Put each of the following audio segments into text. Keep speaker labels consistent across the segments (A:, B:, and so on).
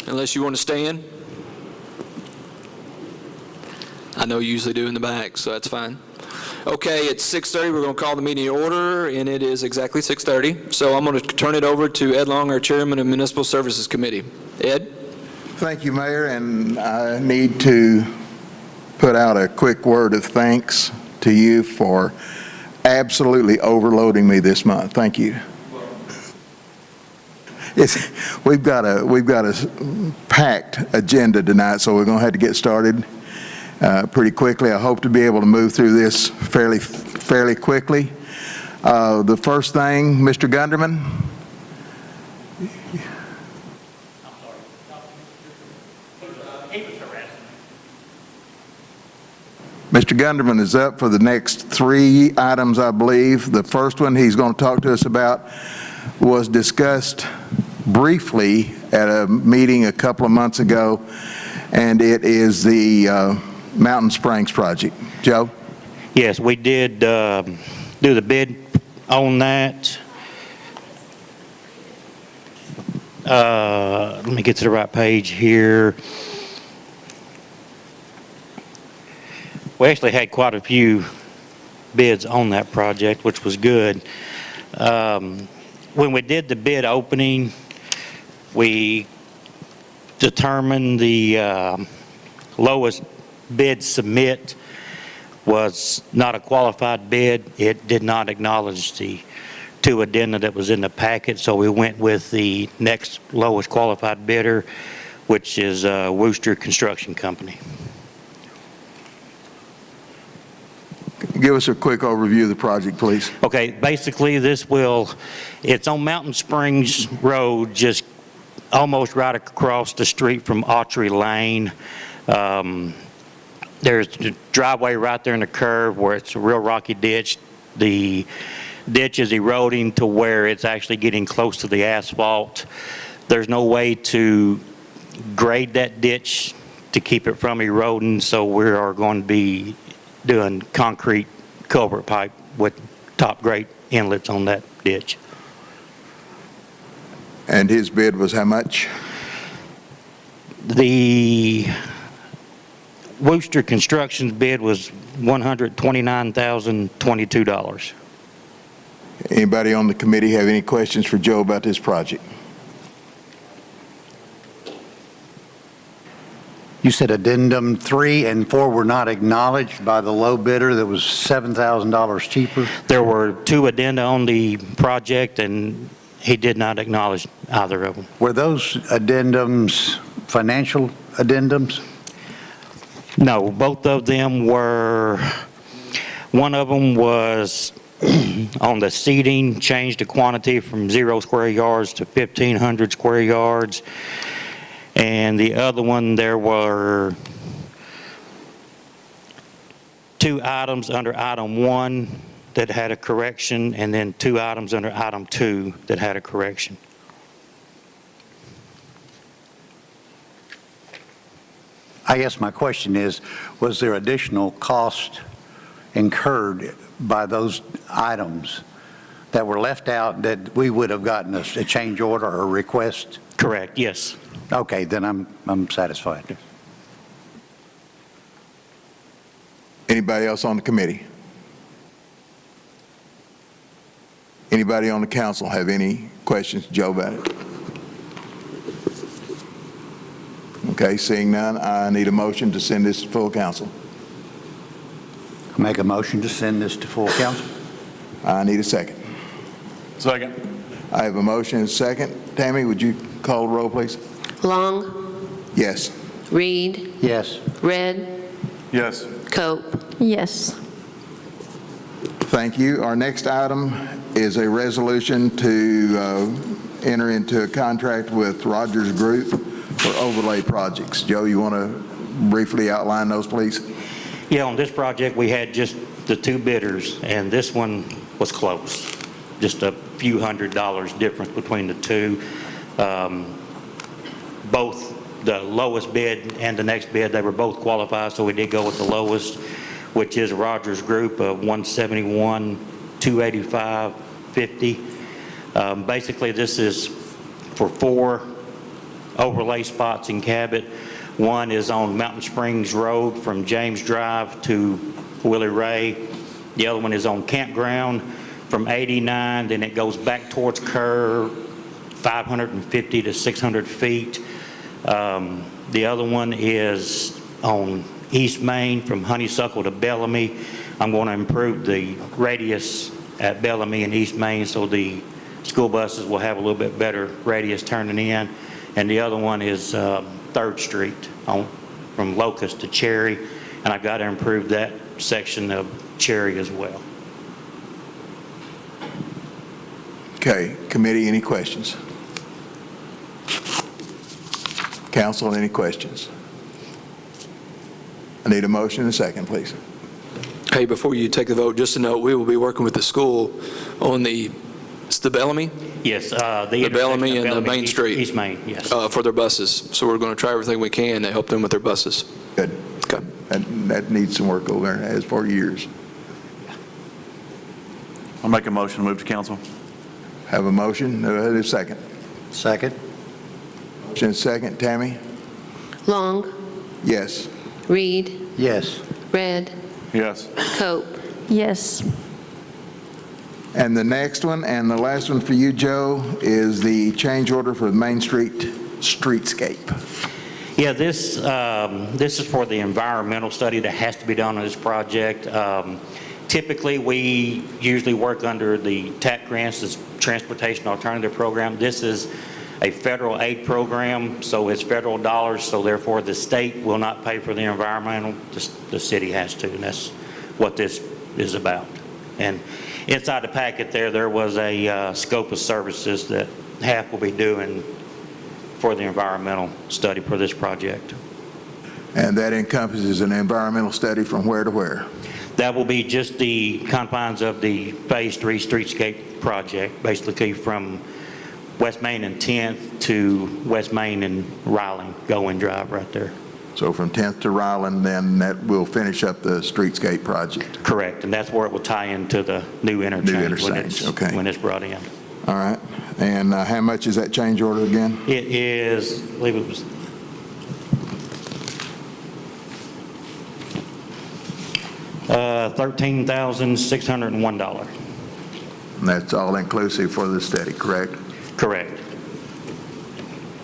A: Unless you want to stand. I know you usually do in the back, so that's fine. Okay, it's 6:30. We're going to call the meeting to order, and it is exactly 6:30. So I'm going to turn it over to Ed Long, our Chairman of Municipal Services Committee. Ed?
B: Thank you, Mayor, and I need to put out a quick word of thanks to you for absolutely overloading me this month. Thank you. We've got a packed agenda tonight, so we're going to have to get started pretty quickly. I hope to be able to move through this fairly quickly. The first thing, Mr. Gunderman. Mr. Gunderman is up for the next 3 items, I believe. The first one he's going to talk to us about was discussed briefly at a meeting a couple of months ago, and it is the Mountain Springs project. Joe?
C: Yes, we did do the bid on that. Let me get to the right page here. We actually had quite a few bids on that project, which was good. When we did the bid opening, we determined the lowest bid submit was not a qualified bid. It did not acknowledge the 2 addenda that was in the packet, so we went with the next lowest qualified bidder, which is Wooster Construction Company.
B: Give us a quick overview of the project, please.
C: Okay, basically it's on Mountain Springs Road, just almost right across the street from Autry Lane. There's a driveway right there in the curve where it's a real rocky ditch. The ditch is eroding to where it's actually getting close to the asphalt. There's no way to grade that ditch to keep it from eroding, so we are going to be doing concrete culvert pipe with top grade inlets on that ditch.
B: And his bid was how much?
C: The Wooster Construction's bid was $129,022.
B: Anybody on the committee have any questions for Joe about this project?
D: You said addendum 3 and 4 were not acknowledged by the low bidder that was $7,000 cheaper?
C: There were 2 addenda on the project, and he did not acknowledge either of them.
D: Were those addendums financial addendums?
C: No, both of them were, one of them was on the seating, changed the quantity from 0 square yards to 1,500 square yards. And the other one, there were 2 items under item 1 that had a correction, and then 2 items under item 2 that had a correction.
D: I guess my question is, was there additional cost incurred by those items that were left out that we would have gotten a change order or request?
C: Correct, yes.
D: Okay, then I'm satisfied.
B: Anybody else on the committee? Anybody on the council have any questions, Joe, about it? Okay, seeing none, I need a motion to send this to full council.
D: Make a motion to send this to full council.
B: I need a second.
E: Second.
B: I have a motion and a second. Tammy, would you call the roll, please?
F: Long,
B: Yes.
F: Reed,
D: Yes.
F: Red,
E: Yes.
F: Cope.
G: Yes.
B: Thank you. Our next item is a resolution to enter into a contract with Rogers Group for overlay projects. Joe, you want to briefly outline those, please?
C: Yeah, on this project, we had just the 2 bidders, and this one was close. Just a few $100s difference between the 2. Both the lowest bid and the next bid, they were both qualified, so we did go with the lowest, which is Rogers Group of $171,285.50. Basically, this is for 4 overlay spots in Cabot. One is on Mountain Springs Road from James Drive to Willie Ray. The other one is on Campground from 89, then it goes back towards Kerr, 550 to 600 feet. The other one is on East Main from Honeysuckle to Bellamy. I'm going to improve the radius at Bellamy and East Main so the school buses will have a little bit better radius turning in. And the other one is 3rd Street from Locust to Cherry, and I've got to improve that section of Cherry as well.
B: Okay, committee, any questions? Council, any questions? I need a motion and a second, please.
A: Hey, before you take the vote, just to note, we will be working with the school on it's the Bellamy?
C: Yes, the
A: Bellamy
C: intersection of
A: and the Main Street.
C: East Main, yes.
A: For their buses. So we're going to try everything we can to help them with their buses.
B: Good.
A: Okay.
B: That needs some work over there, as for years.
E: I'll make a motion to move to council.
B: Have a motion, a second.
D: Second?
B: Motion and second, Tammy?
F: Long,
B: Yes.
F: Reed,
D: Yes.
F: Red,
E: Yes.
F: Cope.
G: Yes.
B: And the next one, and the last one for you, Joe, is the change order for the Main Street streetscape.
C: Yeah, this is for the environmental study that has to be done on this project. Typically, we usually work under the TAP grants, this Transportation Alternative Program. This is a federal aid program, so it's federal dollars, so therefore the state will not pay for the environmental, the city has to, and that's what this is about. And inside the packet there was a scope of services that HAP will be doing for the environmental study for this project.
B: And that encompasses an environmental study from where to where?
C: That will be just the confines of the Phase 3 streetscape project, basically from West Main and 10th to West Main and Ryland, Going Drive right there.
B: So from 10th to Ryland, then that will finish up the streetscape project.
C: Correct, and that's where it will tie into the new interchange
B: Okay.
C: when it's brought in.
B: All right. And how much is that change order again?
C: It is, I believe it was $13,601.
B: And that's all inclusive for the study, correct?
C: Correct.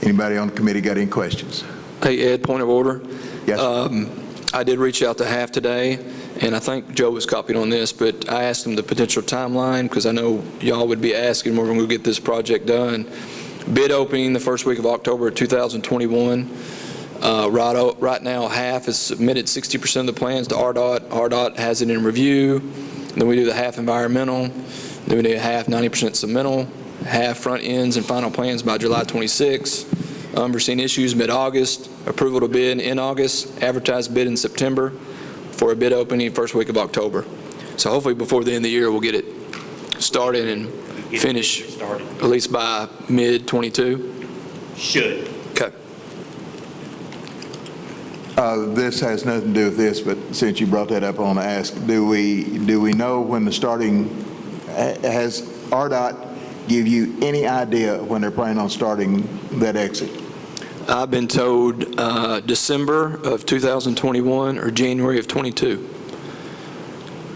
B: Anybody on the committee got any questions?
A: Hey, Ed, point of order.
B: Yes.
A: I did reach out to HAF today, and I think Joe was copied on this, but I asked him the potential timeline, because I know y'all would be asking when we're going to get this project done. Bid opening the first week of October 2021. Right now, HAF has submitted 60% of the plans to RDOT. RDOT has it in review. Then we do the HAF environmental. Then we do HAF 90% submittal. HAF front ends and final plans by July 26. Unforeseen issues mid-August. Approval to bid in August. Advertised bid in September for a bid opening first week of October. So hopefully before the end of the year, we'll get it started and finish at least by mid-22.
C: Should.
A: Okay.
B: This has nothing to do with this, but since you brought that up, I want to ask, do we know when the starting, has RDOT give you any idea when they're planning on starting that exit?
A: I've been told December of 2021 or January of 22.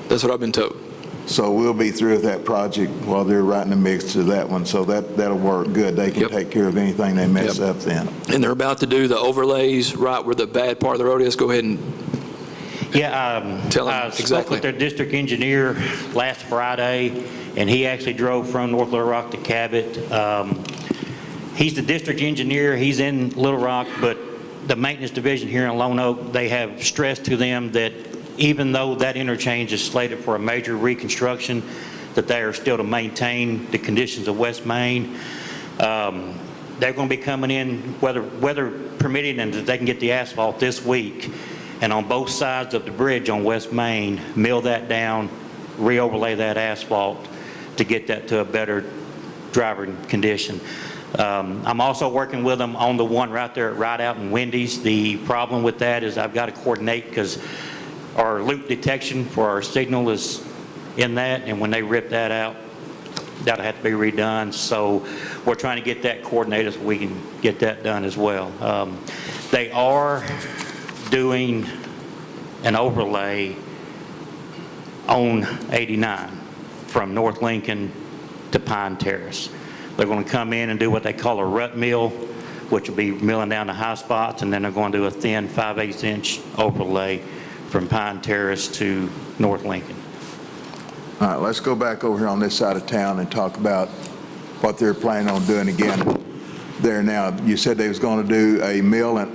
A: That's what I've been told.
B: So we'll be through with that project while they're right in the mix to that one, so that'll work good. They can
A: Yep.
B: take care of anything they mess
A: Yep.
B: up then.
A: And they're about to do the overlays right where the bad part of the road is. Go ahead and
C: Yeah,
A: Tell them
C: I spoke
A: exactly.
C: with their district engineer last Friday, and he actually drove from North Little Rock to Cabot. He's the district engineer, he's in Little Rock, but the maintenance division here in Lone Oak, they have stressed to them that even though that interchange is slated for a major reconstruction, that they are still to maintain the conditions of West Main. They're going to be coming in, weather permitting, and that they can get the asphalt this week, and on both sides of the bridge on West Main, mill that down, re-overlay that asphalt to get that to a better driver condition. I'm also working with them on the one right there at Rideout and Wendy's. The problem with that is I've got to coordinate because our loop detection for our signal is in that, and when they rip that out, that'll have to be redone. So we're trying to get that coordinated so we can get that done as well. They are doing an overlay on 89 from North Lincoln to Pine Terrace. They're going to come in and do what they call a rut mill, which will be milling down the high spots, and then they're going to do a thin 5/8 inch overlay from Pine Terrace to North Lincoln.
B: All right, let's go back over here on this side of town and talk about what they're planning on doing again there now. You said they was going to do a mill and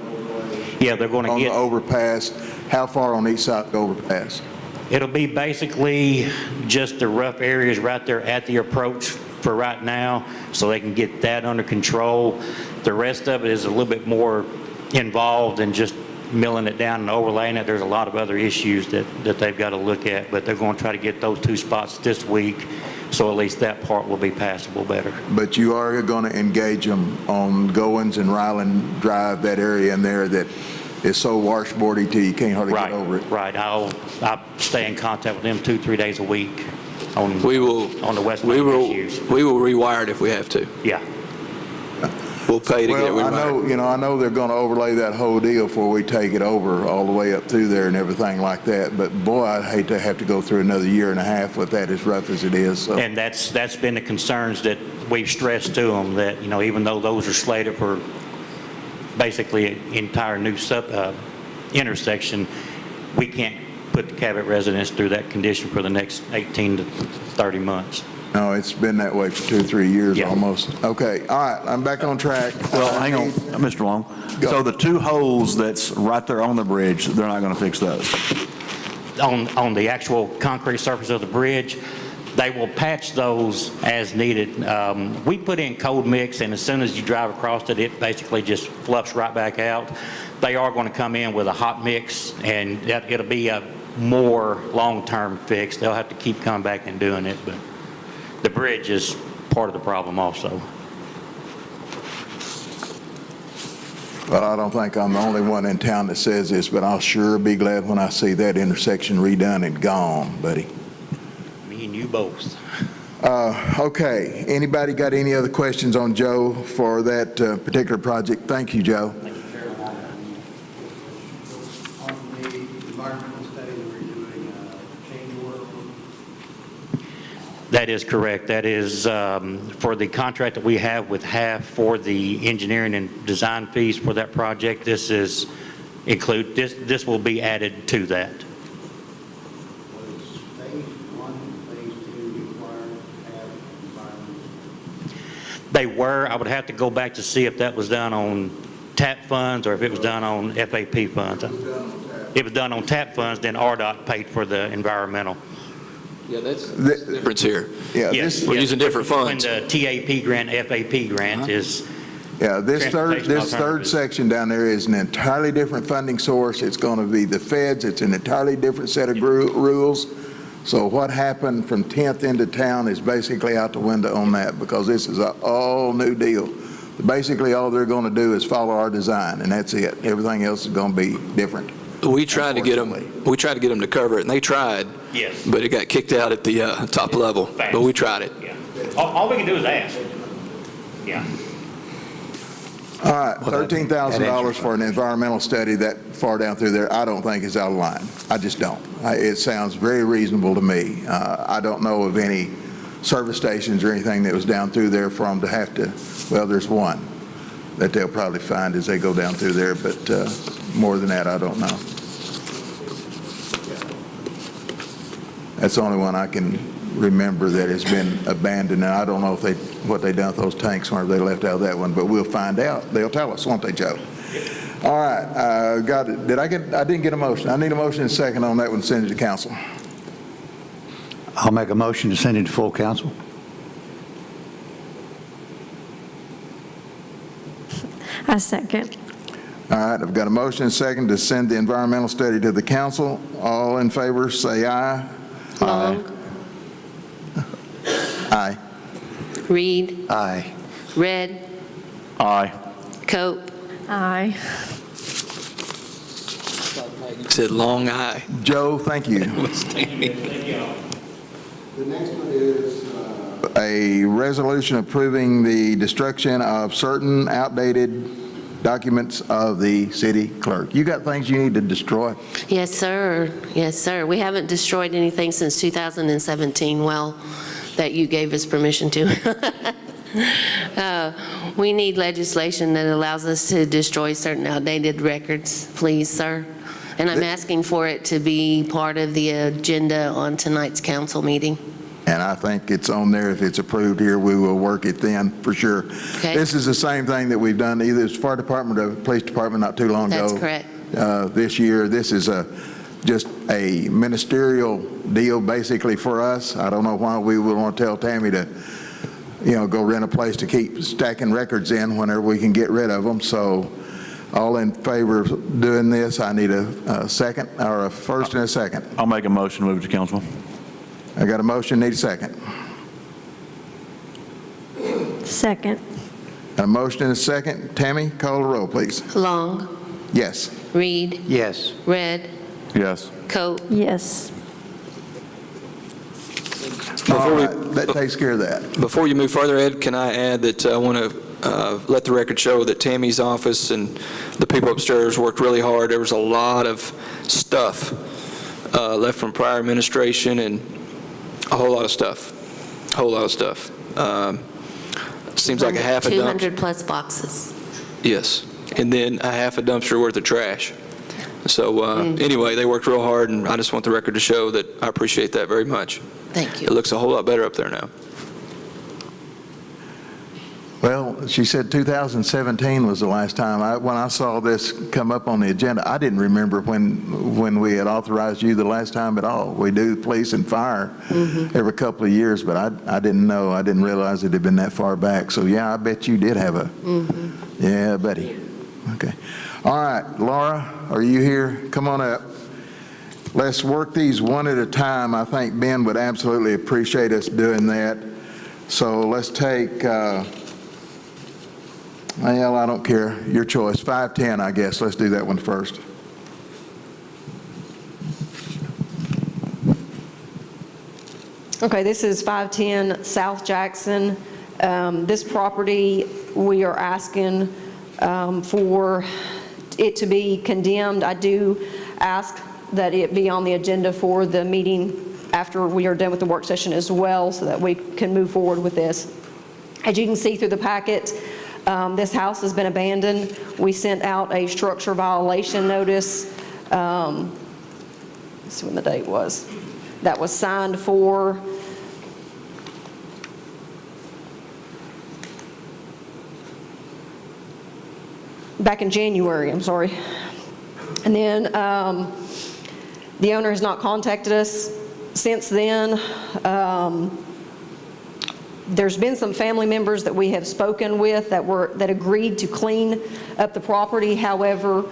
C: Yeah, they're going to
B: on the
C: get,
B: overpass. How far on each side of the overpass?
C: it'll be basically just the rough areas right there at the approach for right now, so they can get that under control. The rest of it is a little bit more involved than just milling it down and overlaying it. There's a lot of other issues that they've got to look at, but they're going to try to get those 2 spots this week, so at least that part will be passable better.
B: But you are going to engage them on Goins and Ryland Drive, that area in there that is so washboardy till you can't hardly
C: Right,
B: get over it.
C: right. I'll stay in contact with them 2-3 days a week on
A: We will,
C: on the West
A: we
C: Lake
A: will,
C: issues.
A: we will rewire it if we have to.
C: Yeah.
A: We'll pay to get it
B: Well,
A: rewired.
B: I know they're going to overlay that whole deal before we take it over all the way up through there and everything like that. But boy, I'd hate to have to go through another year and a half with that as rough as it is. So.
C: And that's been the concerns that we've stressed to them, that, you know, even though those are slated for basically an entire new intersection, we can't put the Cabot residents through that condition for the next 18 to 30 months.
B: No, it's been that way for 2 or 3 years
C: Yeah.
B: almost. Okay, all right, I'm back on track.
E: Well, hang on, Mr. Long.
B: Go.
E: So the 2 holes that's right there on the bridge, they're not going to fix those?
C: On the actual concrete surface of the bridge, they will patch those as needed. We put in cold mix, and as soon as you drive across it, it basically just fluffs right back out. They are going to come in with a hot mix, and it'll be a more long-term fix. They'll have to keep coming back and doing it, but the bridge is part of the problem also.
B: Well, I don't think I'm the only one in town that says this, but I'll sure be glad when I see that intersection redone and gone, buddy.
C: Me and you both.
B: Okay, anybody got any other questions on Joe for that particular project? Thank you, Joe.
G: On the environmental study, we're doing a change order.
C: That is correct. That is for the contract that we have with HAF for the engineering and design fees for that project. This is this will be added to that.
G: Was phase 1 and phase 2 required to have environmental?
C: They were. I would have to go back to see if that was done on TAP funds or if it was done on FAP funds. If it was done on TAP funds, then RDOT paid for the environmental.
A: Yeah, that's the difference here.
B: Yeah,
C: Yes,
B: this,
A: We're using different
C: When
A: funds.
C: the TAP grant, FAP grant is,
B: yeah, this
C: Transportation
B: third
C: alternatives.
B: section down there is an entirely different funding source. It's going to be the feds. It's an entirely different set of rules. So what happened from 10th into town is basically out the window on that, because this is an all new deal. Basically, all they're going to do is follow our design, and that's it. Everything else is going to be different.
A: We tried to get them to cover it, and they tried.
C: Yes.
A: But it got kicked out at the top level.
C: Fast.
A: But we tried it.
C: yeah. All we can do is ask. Yeah.
B: All right, $13,000 for an environmental study that far down through there, I don't think is out of line. I just don't. It sounds very reasonable to me. I don't know of any service stations or anything that was down through there for them to have to, well, there's one that they'll probably find as they go down through there, but more than that, I don't know. That's the only one I can remember that has been abandoned. And I don't know if what they done with those tanks or if they left out of that one, but we'll find out. They'll tell us, won't they, Joe? All right, got it. I didn't get a motion. I need a motion and a second on that one, send it to council.
D: I'll make a motion to send it to full council.
H: I second.
B: All right, I've got a motion and a second to send the environmental study to the council. All in favor, say aye.
F: Long,
B: Aye.
F: Reed,
D: Aye.
F: Red,
E: Aye.
F: Cope,
H: Aye.
A: Said long eye.
B: Joe, thank you.
G: The next one is
B: a resolution approving the destruction of certain outdated documents of the city clerk. You got things you need to destroy?
F: Yes, sir. Yes, sir. We haven't destroyed anything since 2017, well, that you gave us permission to. We need legislation that allows us to destroy certain outdated records, please, sir. And I'm asking for it to be part of the agenda on tonight's council meeting.
B: And I think it's on there. If it's approved here, we will work it then, for sure.
F: Okay.
B: This is the same thing that we've done, either as fire department or police department not too long ago.
F: That's correct.
B: This year, this is just a ministerial deal, basically, for us. I don't know why we would want to tell Tammy to, go rent a place to keep stacking records in whenever we can get rid of them. So all in favor of doing this, I need a second, or a first and a second.
E: I'll make a motion to move to council.
B: I got a motion, need a second.
H: Second.
B: A motion and a second. Tammy, call the roll, please.
F: Long,
B: Yes.
F: Reed,
D: Yes.
F: Red,
E: Yes.
F: Coat.
H: Yes.
B: All right, that takes care of that.
A: Before you move further, Ed, can I add that I want to let the record show that Tammy's office and the people upstairs worked really hard. There was a lot of stuff left from prior administration and a whole lot of stuff. Seems like a half a dumpster.
F: 200 plus boxes.
A: Yes, and then a half a dumpster worth of trash. So anyway, they worked real hard, and I just want the record to show that I appreciate that very much.
F: Thank
A: It
F: you.
A: looks a whole lot better up there now.
B: Well, she said 2017 was the last time. When I saw this come up on the agenda, I didn't remember when we had authorized you the last time at all. We do police and fire every couple of years, but I didn't know. I didn't realize it had been that far back. So yeah, I bet you did have a, yeah, buddy. Okay. All right, Laura, are you here? Come on up. Let's work these one at a time. I think Ben would absolutely appreciate us doing that. So let's take, well, I don't care. Your choice. 510, I guess. Let's do that one first.
I: Okay, this is 510 South Jackson. This property, we are asking for it to be condemned. I do ask that it be on the agenda for the meeting after we are done with the work session as well, so that we can move forward with this. As you can see through the packet, this house has been abandoned. We sent out a structure violation notice. Let's see when the date was. That was signed for back in January, I'm sorry. And then the owner has not contacted us since then. There's been some family members that we have spoken with that agreed to clean up the property. However,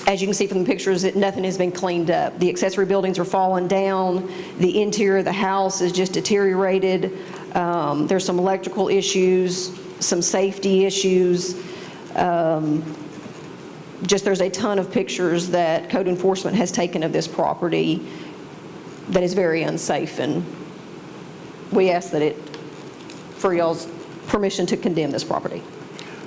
I: as you can see from the pictures, nothing has been cleaned up. The accessory buildings are falling down. The interior of the house is just deteriorated. There's some electrical issues, some safety issues. There's a ton of pictures that code enforcement has taken of this property that is very unsafe, and we ask for y'all's permission to condemn this property.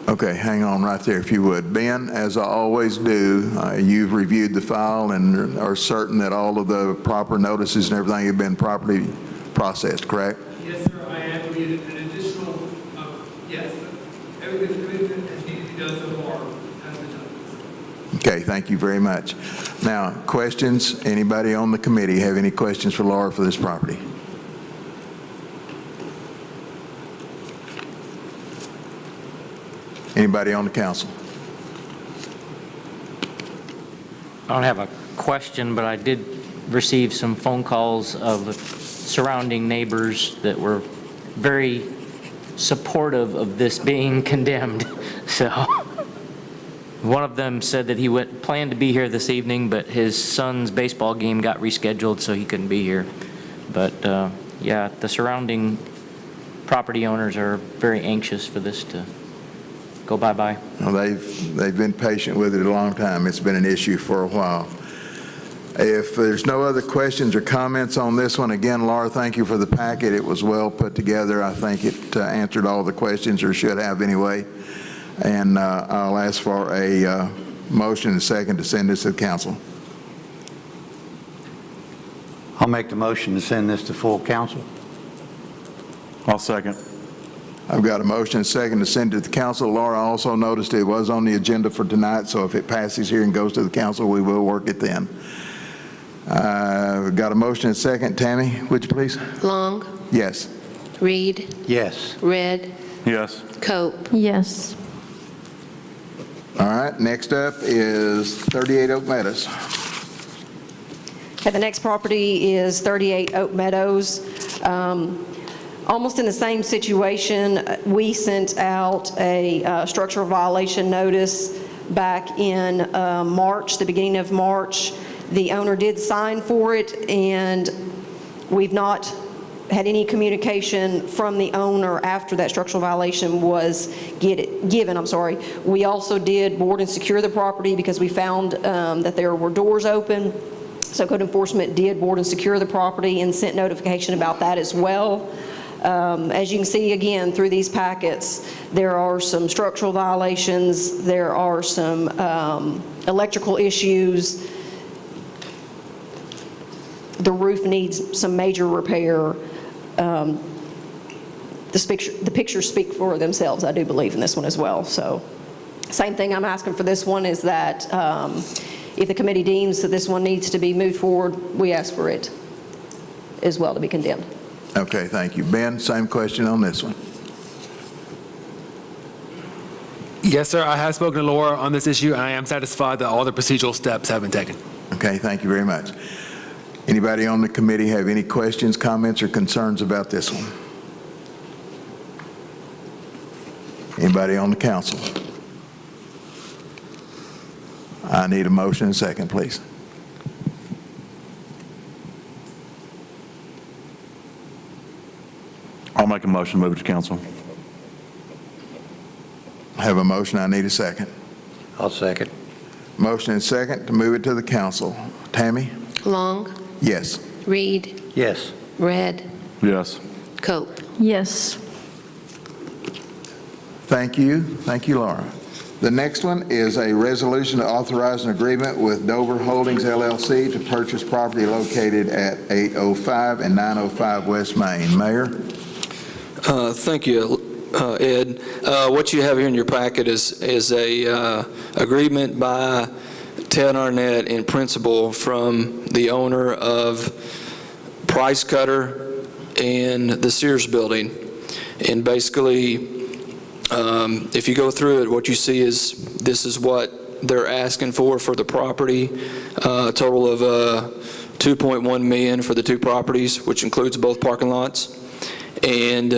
B: Okay, hang on right there if you would. Ben, as I always do, you've reviewed the file and are certain that all of the proper notices and everything have been properly processed, correct?
J: Yes, sir, I have read an additional, yes, everything that has needed to be done so far has been done.
B: Okay, thank you very much. Now, questions? Anybody on the committee have any questions for Laura for this property? Anybody on the council?
K: I don't have a question, but I did receive some phone calls of surrounding neighbors that were very supportive of this being condemned. So one of them said that he planned to be here this evening, but his son's baseball game got rescheduled, so he couldn't be here. But yeah, the surrounding property owners are very anxious for this to go bye-bye.
B: Well, they've been patient with it a long time. It's been an issue for a while. If there's no other questions or comments on this one, again, Laura, thank you for the packet. It was well put together. I think it answered all the questions, or should have anyway. And I'll ask for a motion and second to send this to the council.
D: I'll make the motion to send this to full council.
E: I'll second.
B: I've got a motion and second to send it to the council. Laura also noticed it was on the agenda for tonight, so if it passes here and goes to the council, we will work it then. We've got a motion and second. Tammy, would you please?
F: Long,
B: Yes.
F: Reed,
D: Yes.
F: Red,
E: Yes.
F: Cope.
H: Yes.
B: All right, next up is 38 Oak Meadows.
I: Okay, the next property is 38 Oak Meadows. Almost in the same situation, we sent out a structural violation notice back in March, the beginning of March. The owner did sign for it, and we've not had any communication from the owner after that structural violation was given. We also did board and secure the property because we found that there were doors open. So code enforcement did board and secure the property and sent notification about that as well. As you can see again through these packets, there are some structural violations, there are some electrical issues. The roof needs some major repair. The pictures speak for themselves, I do believe, in this one as well. So same thing I'm asking for this one is that if the committee deems that this one needs to be moved forward, we ask for it as well to be condemned.
B: Okay, thank you. Ben, same question on this one.
J: Yes, sir, I have spoken to Laura on this issue, and I am satisfied that all the procedural steps have been taken.
B: Okay, thank you very much. Anybody on the committee have any questions, comments, or concerns about this one? Anybody on the council? I need a motion and second, please.
E: I'll make a motion, move it to council.
B: I have a motion, I need a second.
D: I'll second.
B: Motion and second to move it to the council. Tammy?
F: Long,
B: Yes.
F: Reed,
D: Yes.
F: Red,
E: Yes.
F: Cope.
H: Yes.
B: Thank you. Thank you, Laura. The next one is a resolution to authorize an agreement with Dover Holdings LLC to purchase property located at 805 and 905 West Main. Mayor?
A: Thank you, Ed. What you have here in your packet is a agreement by Ted Arnett in principle from the owner of Price Cutter and the Sears Building. And basically, if you go through it, what you see is this is what they're asking for the property, a total of $2.1 million for the two properties, which includes both parking lots. And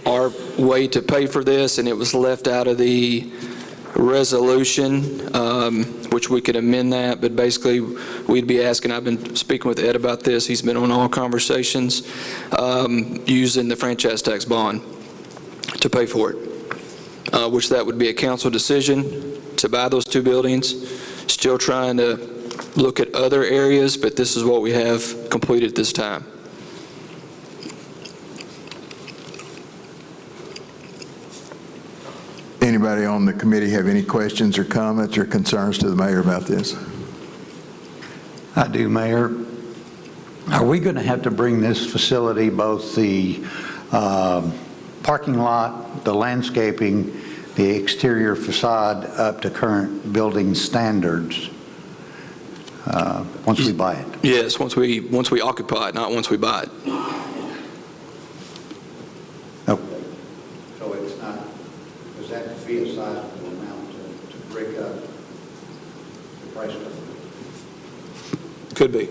A: our way to pay for this, and it was left out of the resolution, which we could amend that, but basically we'd be asking, I've been speaking with Ed about this, he's been on all conversations, using the franchise tax bond to pay for it, which that would be a council decision to buy those two buildings. Still trying to look at other areas, but this is what we have completed this time.
B: Anybody on the committee have any questions or comments or concerns to the mayor about this?
D: I do, Mayor. Are we going to have to bring this facility, both the parking lot, the landscaping, the exterior facade, up to current building standards once we buy it?
A: Yes, once we occupy it, not once we buy it.
D: Oh,
G: So it's not, does that be a sizable amount to break up the price of it?
A: Could be.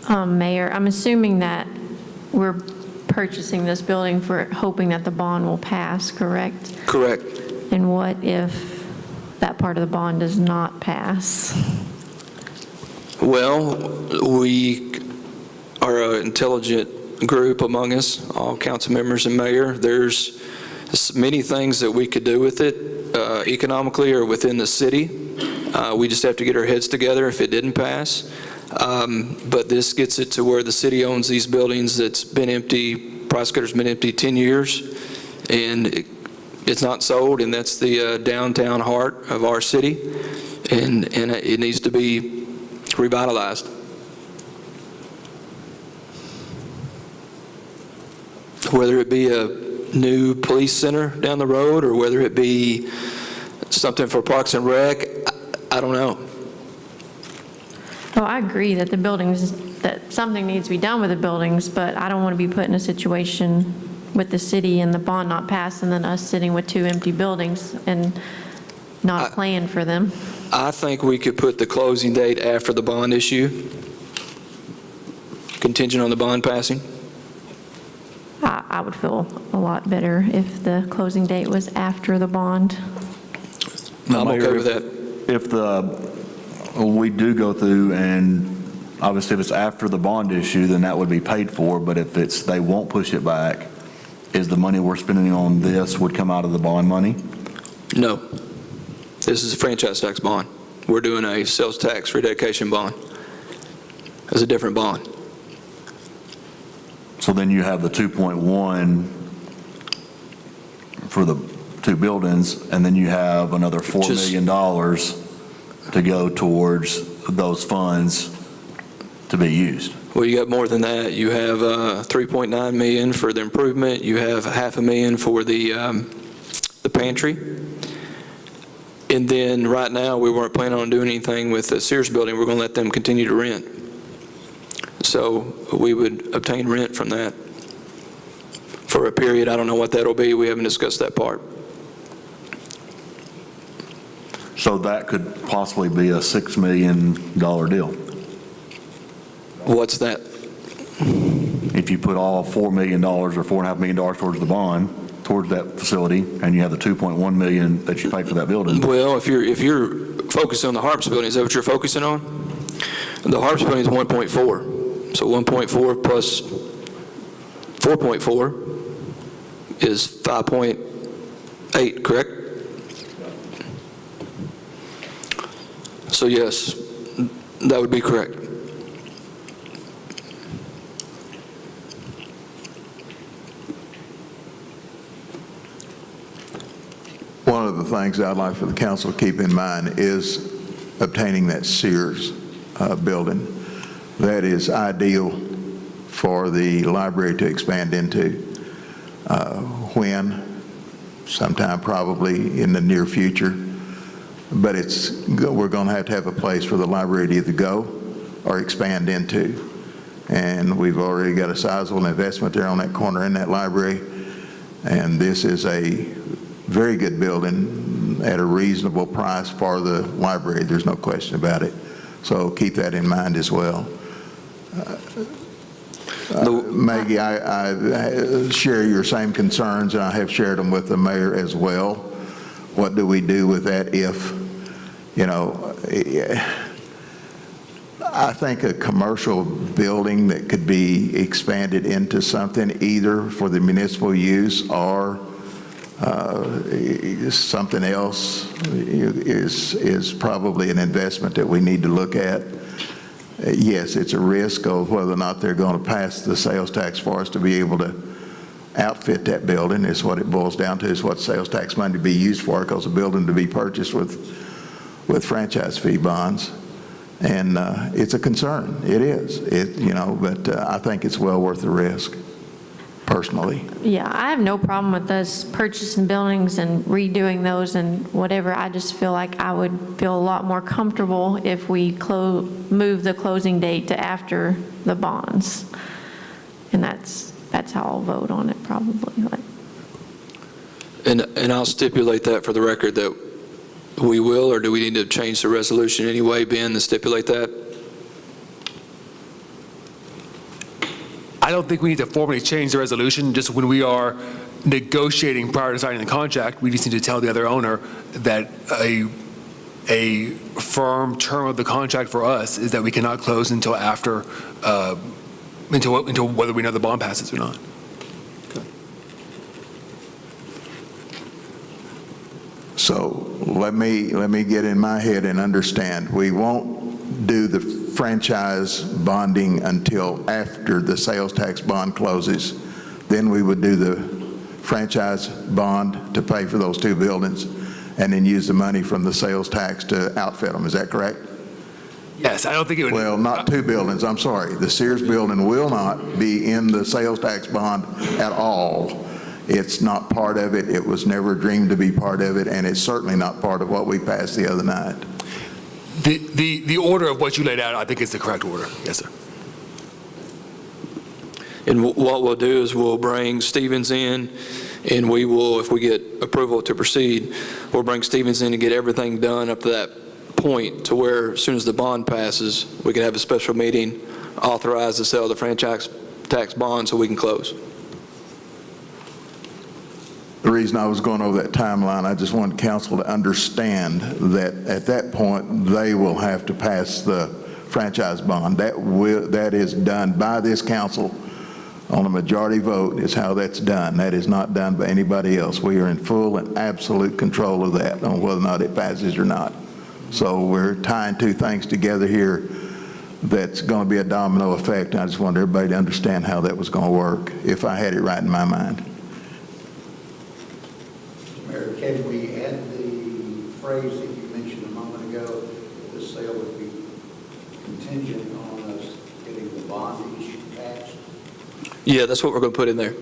H: Mayor, I'm assuming that we're purchasing this building for hoping that the bond will pass, correct?
A: Correct.
H: And what if that part of the bond does not pass?
A: Well, we are an intelligent group among us, all council members and mayor. There's many things that we could do with it economically or within the city. We just have to get our heads together if it didn't pass. But this gets it to where the city owns these buildings that's been empty, prosecutor's been empty 10 years, and it's not sold, and that's the downtown heart of our city, and it needs to be revitalized. Whether it be a new police center down the road or whether it be something for Parks and Rec, I don't know.
H: Oh, I agree that the buildings, that something needs to be done with the buildings, but I don't want to be put in a situation with the city and the bond not passed and then us sitting with 2 empty buildings and not a plan for them.
A: I think we could put the closing date after the bond issue, contingent on the bond passing.
H: I would feel a lot better if the closing date was after the bond.
A: I'm okay with that.
E: If we do go through, and obviously if it's after the bond issue, then that would be paid for, but if they won't push it back, is the money we're spending on this would come out of the bond money?
A: No. This is a franchise tax bond. We're doing a sales tax rededication bond. It's a different bond.
E: So then you have the 2.1 for the 2 buildings, and then you have another $4 million to go towards those funds to be used.
A: Well, you got more than that. You have $3.9 million for the improvement. You have $500,000 for the pantry. And then right now, we weren't planning on doing anything with the Sears building. We're going to let them continue to rent. So we would obtain rent from that for a period. I don't know what that'll be. We haven't discussed that part.
E: So that could possibly be a $6 million deal.
A: What's that?
E: If you put all $4 million or $4.5 million towards the bond, towards that facility, and you have the $2.1 million that you paid for that building.
A: Well, if you're focused on the Harps building, is that what you're focusing on? The Harps building is 1.4. So 1.4 plus 4.4 is 5.8, correct? So yes, that would be correct.
B: One of the things I'd like for the council to keep in mind is obtaining that Sears building. That is ideal for the library to expand into when, sometime probably in the near future. But we're going to have a place for the library to either go or expand into. And we've already got a sizable investment there on that corner in that library. And this is a very good building at a reasonable price for the library. There's no question about it. So keep that in mind as well. Maggie, I share your same concerns, and I have shared them with the mayor as well. What do we do with that if, I think a commercial building that could be expanded into something either for the municipal use or something else is probably an investment that we need to look at. Yes, it's a risk of whether or not they're going to pass the sales tax for us to be able to outfit that building is what it boils down to, is what sales tax money to be used for, because a building to be purchased with franchise fee bonds. And it's a concern. It is. But I think it's well worth the risk, personally.
H: Yeah, I have no problem with us purchasing buildings and redoing those and whatever. I just feel like I would feel a lot more comfortable if we move the closing date to after the bonds. And that's how I'll vote on it, probably.
A: And I'll stipulate that for the record that we will, or do we need to change the resolution anyway, Ben, to stipulate that?
J: I don't think we need to formally change the resolution. Just when we are negotiating prior to signing the contract, we just need to tell the other owner that a firm term of the contract for us is that we cannot close until after, until whether we know the bond passes or not.
B: So let me get in my head and understand. We won't do the franchise bonding until after the sales tax bond closes. Then we would do the franchise bond to pay for those 2 buildings, and then use the money from the sales tax to outfit them. Is that correct?
J: Yes, I don't think it would.
B: Well, not 2 buildings, I'm sorry. The Sears building will not be in the sales tax bond at all. It's not part of it. It was never dreamed to be part of it, and it's certainly not part of what we passed the other night.
J: The order of what you laid out, I think, is the correct order. Yes, sir.
A: And what we'll do is we'll bring Stevens in, and we will, if we get approval to proceed, we'll bring Stevens in and get everything done up to that point to where as soon as the bond passes, we can have a special meeting, authorize the sale of the franchise tax bond so we can close.
B: The reason I was going over that timeline, I just wanted council to understand that at that point, they will have to pass the franchise bond. That is done by this council on a majority vote is how that's done. That is not done by anybody else. We are in full and absolute control of that on whether or not it passes or not. So we're tying 2 things together here that's going to be a domino effect. I just wanted everybody to understand how that was going to work, if I had it right in my mind.
G: Mayor, can we add the phrase that you mentioned a moment ago, that the sale would be contingent on us getting the bond issue passed?
A: Yeah, that's what we're going to put in there.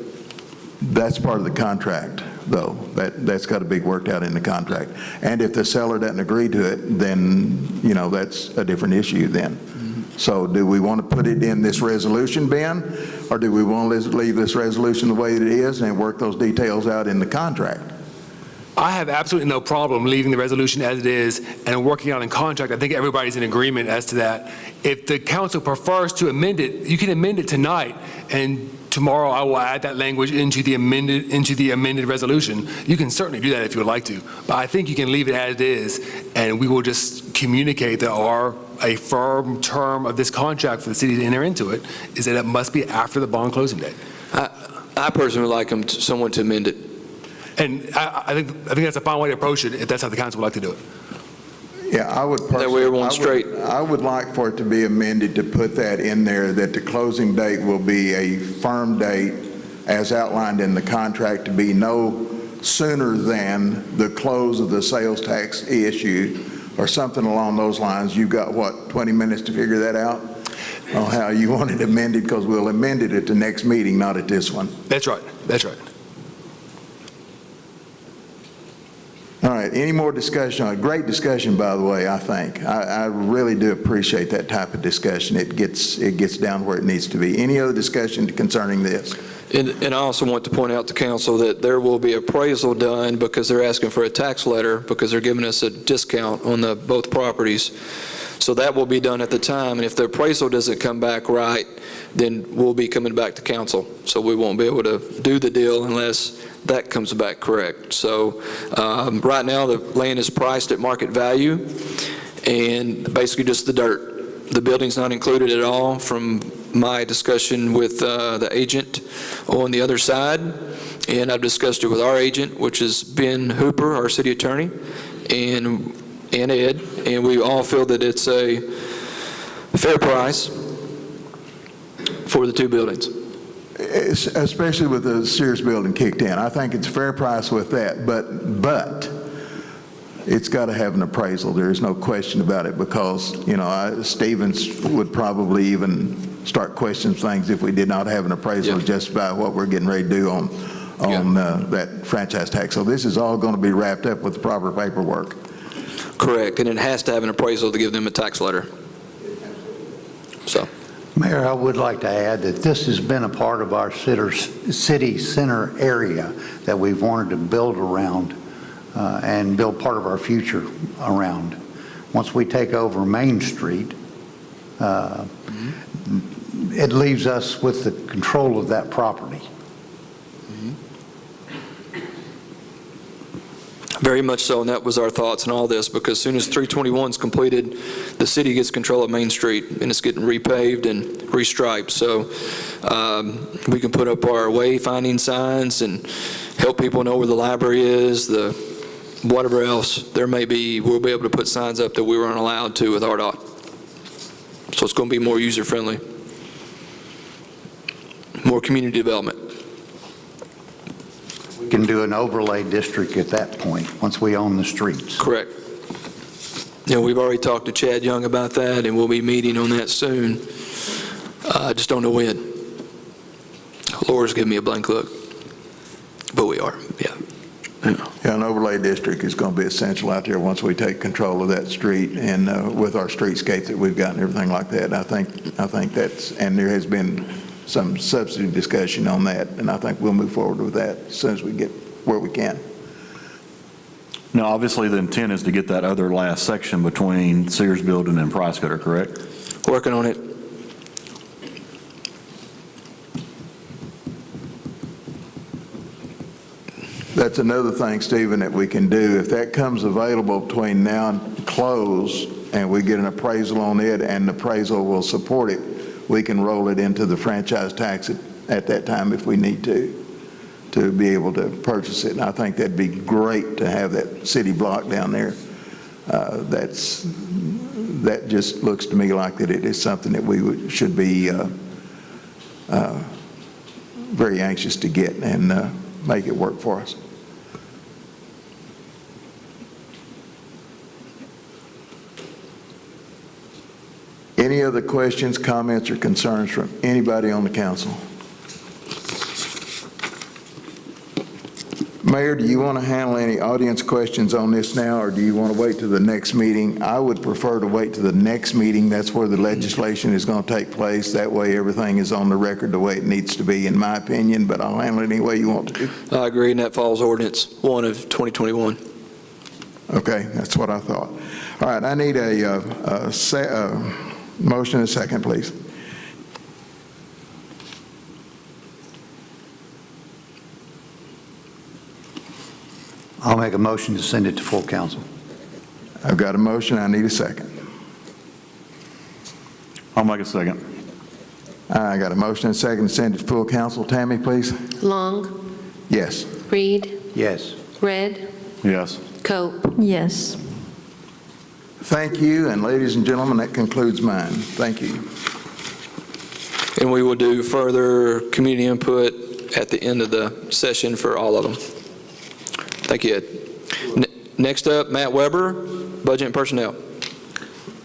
B: That's part of the contract, though. That's got to be worked out in the contract. And if the seller doesn't agree to it, then, that's a different issue then. So do we want to put it in this resolution, Ben? Or do we want to leave this resolution the way it is and work those details out in the contract?
J: I have absolutely no problem leaving the resolution as it is and working out in contract. I think everybody's in agreement as to that. If the council prefers to amend it, you can amend it tonight, and tomorrow I will add that language into the amended resolution. You can certainly do that if you would like to, but I think you can leave it as it is, and we will just communicate that a firm term of this contract for the city to enter into it is that it must be after the bond closing date.
A: I personally would like someone to amend it.
J: And I think that's a fine way to approach it, if that's how the council would like to do it.
B: Yeah, I would personally.
A: That way everyone's straight.
B: I would like for it to be amended to put that in there, that the closing date will be a firm date as outlined in the contract, to be no sooner than the close of the sales tax issue or something along those lines. You've got, 20 minutes to figure that out on how you want it amended, because we'll amend it at the next meeting, not at this one.
J: That's right. That's right.
B: All right, any more discussion? A great discussion, by the way, I think. I really do appreciate that type of discussion. It gets down where it needs to be. Any other discussion concerning this?
A: And I also want to point out to council that there will be appraisal done, because they're asking for a tax letter, because they're giving us a discount on both properties. So that will be done at the time, and if the appraisal doesn't come back right, then we'll be coming back to council. So we won't be able to do the deal unless that comes back correct. So right now, the land is priced at market value, and basically just the dirt. The building's not included at all from my discussion with the agent on the other side, and I've discussed it with our agent, which is Ben Hooper, our city attorney, and Ed, and we all feel that it's a fair price for the 2 buildings.
B: Especially with the Sears building kicked in. I think it's a fair price with that, but it's got to have an appraisal. There's no question about it, because, Stevens would probably even start questioning things if we did not have an appraisal, just by what we're getting ready to do on that franchise tax. So this is all going to be wrapped up with the proper paperwork.
A: Correct, and it has to have an appraisal to give them a tax letter. So.
D: Mayor, I would like to add that this has been a part of our city center area that we've wanted to build around and build part of our future around. Once we take over Main Street, it leaves us with the control of that property.
A: Very much so, and that was our thoughts in all this, because as soon as 321 is completed, the city gets control of Main Street, and it's getting repaved and restriped. So we can put up our wayfinding signs and help people know where the library is, the whatever else there may be, we'll be able to put signs up that we weren't allowed to with RDOT. So it's going to be more user-friendly, more community development.
D: We can do an overlay district at that point, once we own the streets.
A: Correct. We've already talked to Chad Young about that, and we'll be meeting on that soon. I just don't know when. Laura's giving me a blank look, but we are, yeah.
B: Yeah, an overlay district is going to be essential out there once we take control of that street, and with our streetscape that we've got and everything like that. I think that's, and there has been some substantive discussion on that, and I think we'll move forward with that as soon as we get where we can.
E: Now, obviously, the intent is to get that other last section between Sears Building and Price Cutter, correct?
A: Working on it.
B: That's another thing, Stephen, that we can do. If that comes available between now and close, and we get an appraisal on it, and the appraisal will support it, we can roll it into the franchise tax at that time if we need to be able to purchase it. And I think that'd be great to have that city block down there. That just looks to me like that it is something that we should be very anxious to get and make it work for us. Any other questions, comments, or concerns from anybody on the council? Mayor, do you want to handle any audience questions on this now, or do you want to wait to the next meeting? I would prefer to wait to the next meeting. That's where the legislation is going to take place. That way everything is on the record the way it needs to be, in my opinion, but I'll handle it any way you want to.
A: I agree, and that follows ordinance 1 of 2021.
B: Okay, that's what I thought. All right, I need a motion and a second, please.
D: I'll make a motion to send it to full council.
B: I've got a motion, I need a second.
E: I'll make a second.
B: I got a motion and a second to send it to full council. Tammy, please.
F: Long,
B: Yes.
F: Reed,
D: Yes.
F: Red,
E: Yes.
F: Cope.
H: Yes.
B: Thank you, and ladies and gentlemen, that concludes mine. Thank you.
A: And we will do further community input at the end of the session for all of them. Thank you, Ed. Next up, Matt Weber, Budget and Personnel.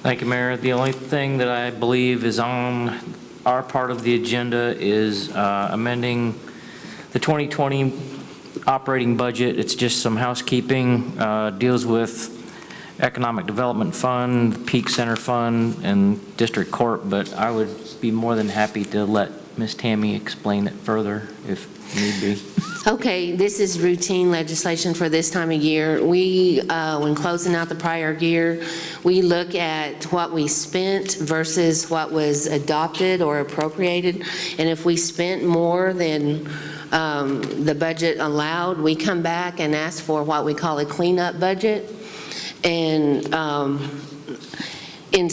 K: Thank you, Mayor. The only thing that I believe is on our part of the agenda is amending the 2020 operating budget. It's just some housekeeping, deals with Economic Development Fund, Peak Center Fund, and District Court, but I would be more than happy to let Ms. Tammy explain it further if need be.
F: Okay, this is routine legislation for this time of year. We, when closing out the prior year, we look at what we spent versus what was adopted or appropriated. And if we spent more than the budget allowed, we come back and ask for what we call a cleanup budget. And in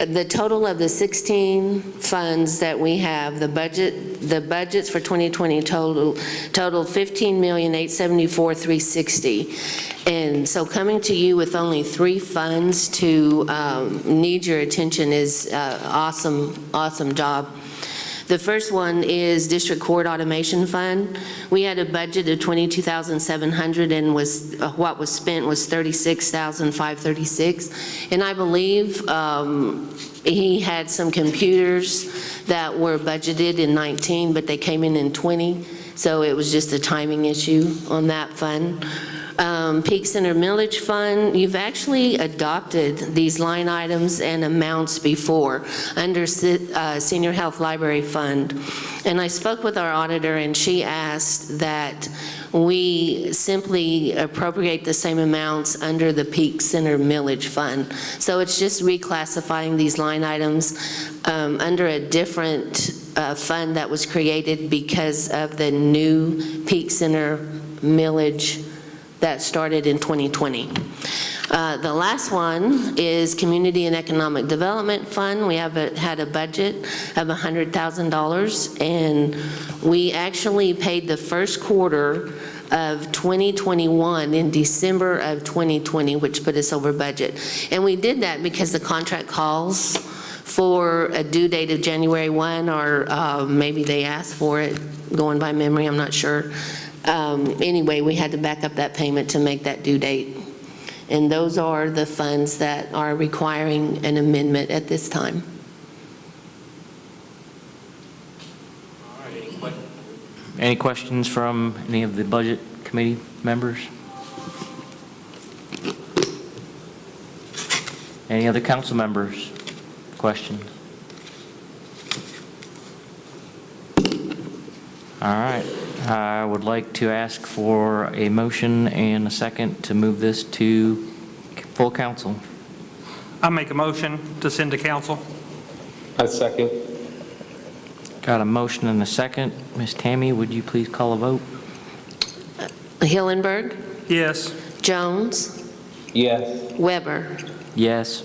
F: the total of the 16 funds that we have, the budgets for 2020 total $15,874,360. And so coming to you with only 3 funds to need your attention is awesome job. The first one is District Court Automation Fund. We had a budget of $22,700 and what was spent was $36,536. And I believe he had some computers that were budgeted in 19, but they came in 20. So it was just a timing issue on that fund. Peak Center Millage Fund, you've actually adopted these line items and amounts before under Senior Health Library Fund. And I spoke with our auditor and she asked that we simply appropriate the same amounts under the Peak Center Millage Fund. So it's just reclassifying these line items under a different fund that was created because of the new Peak Center millage that started in 2020. The last one is Community and Economic Development Fund. We had a budget of $100,000, and we actually paid the first quarter of 2021 in December of 2020, which put us over budget. And we did that because the contract calls for a due date of January 1, or maybe they asked for it, going by memory, I'm not sure. Anyway, we had to back up that payment to make that due date. And those are the funds that are requiring an amendment at this time.
K: Any questions from any of the Budget Committee members? Any other council members? Questions? All right. I would like to ask for a motion and a second to move this to full council.
L: I make a motion to send to council.
M: I second.
K: Got a motion and a second. Ms. Tammy, would you please call a vote?
F: Hillenberg,
L: Yes.
F: Jones,
M: Yes.
F: Weber.
K: Yes.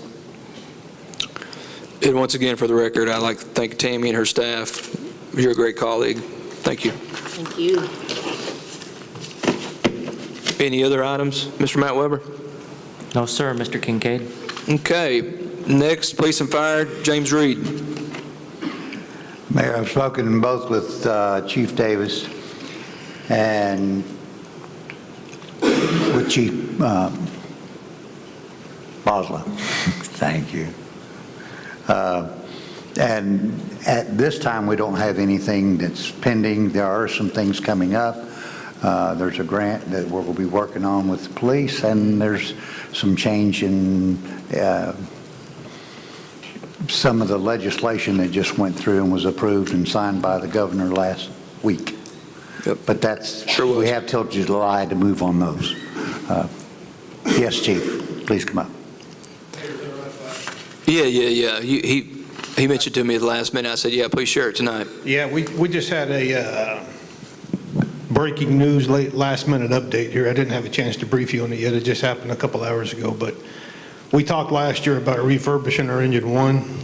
A: And once again, for the record, I'd like to thank Tammy and her staff. You're a great colleague. Thank you.
F: Thank you.
A: Any other items? Mr. Matt Weber?
K: No, sir. Mr. Kincaid?
A: Okay. Next, Police and Fire, James Reed.
D: Mayor, I've spoken both with Chief Davis and with Chief Bosla. Thank you. And at this time, we don't have anything that's pending. There are some things coming up. There's a grant that we'll be working on with the police, and there's some change in some of the legislation that just went through and was approved and signed by the governor last week.
A: Yep.
D: But that's,
A: Sure was.
D: we have till July to move on those. Yes, Chief, please come up.
A: Yeah. He mentioned to me at the last minute. I said, yeah, please share it tonight.
N: Yeah, we just had a breaking news last minute update here. I didn't have a chance to brief you on it yet. It just happened a couple hours ago, but we talked last year about refurbishing our engine 1,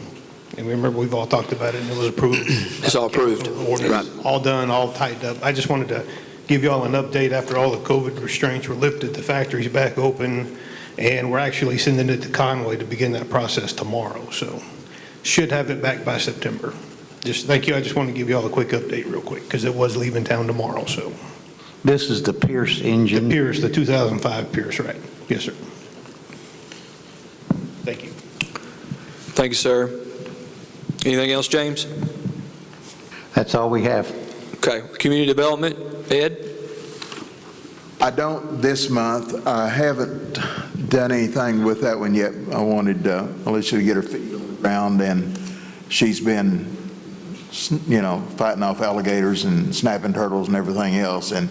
N: and remember we've all talked about it, and it was approved.
A: It's all approved. Right.
N: All done, all tightened up. I just wanted to give you all an update after all the COVID restraints were lifted, the factory's back open, and we're actually sending it to Conway to begin that process tomorrow. So should have it back by September. Just thank you. I just want to give you all a quick update real quick because it was leaving town tomorrow. So
D: This is the Pierce engine?
N: the Pierce, the 2005 Pierce, right? Yes, sir. Thank you.
A: Thank you, sir. Anything else, James?
D: That's all we have.
A: Okay. Community Development, Ed?
B: I don't this month. I haven't done anything with that one yet. I wanted Alicia to get her feet on the ground, and she's been, fighting off alligators and snapping turtles and everything else, and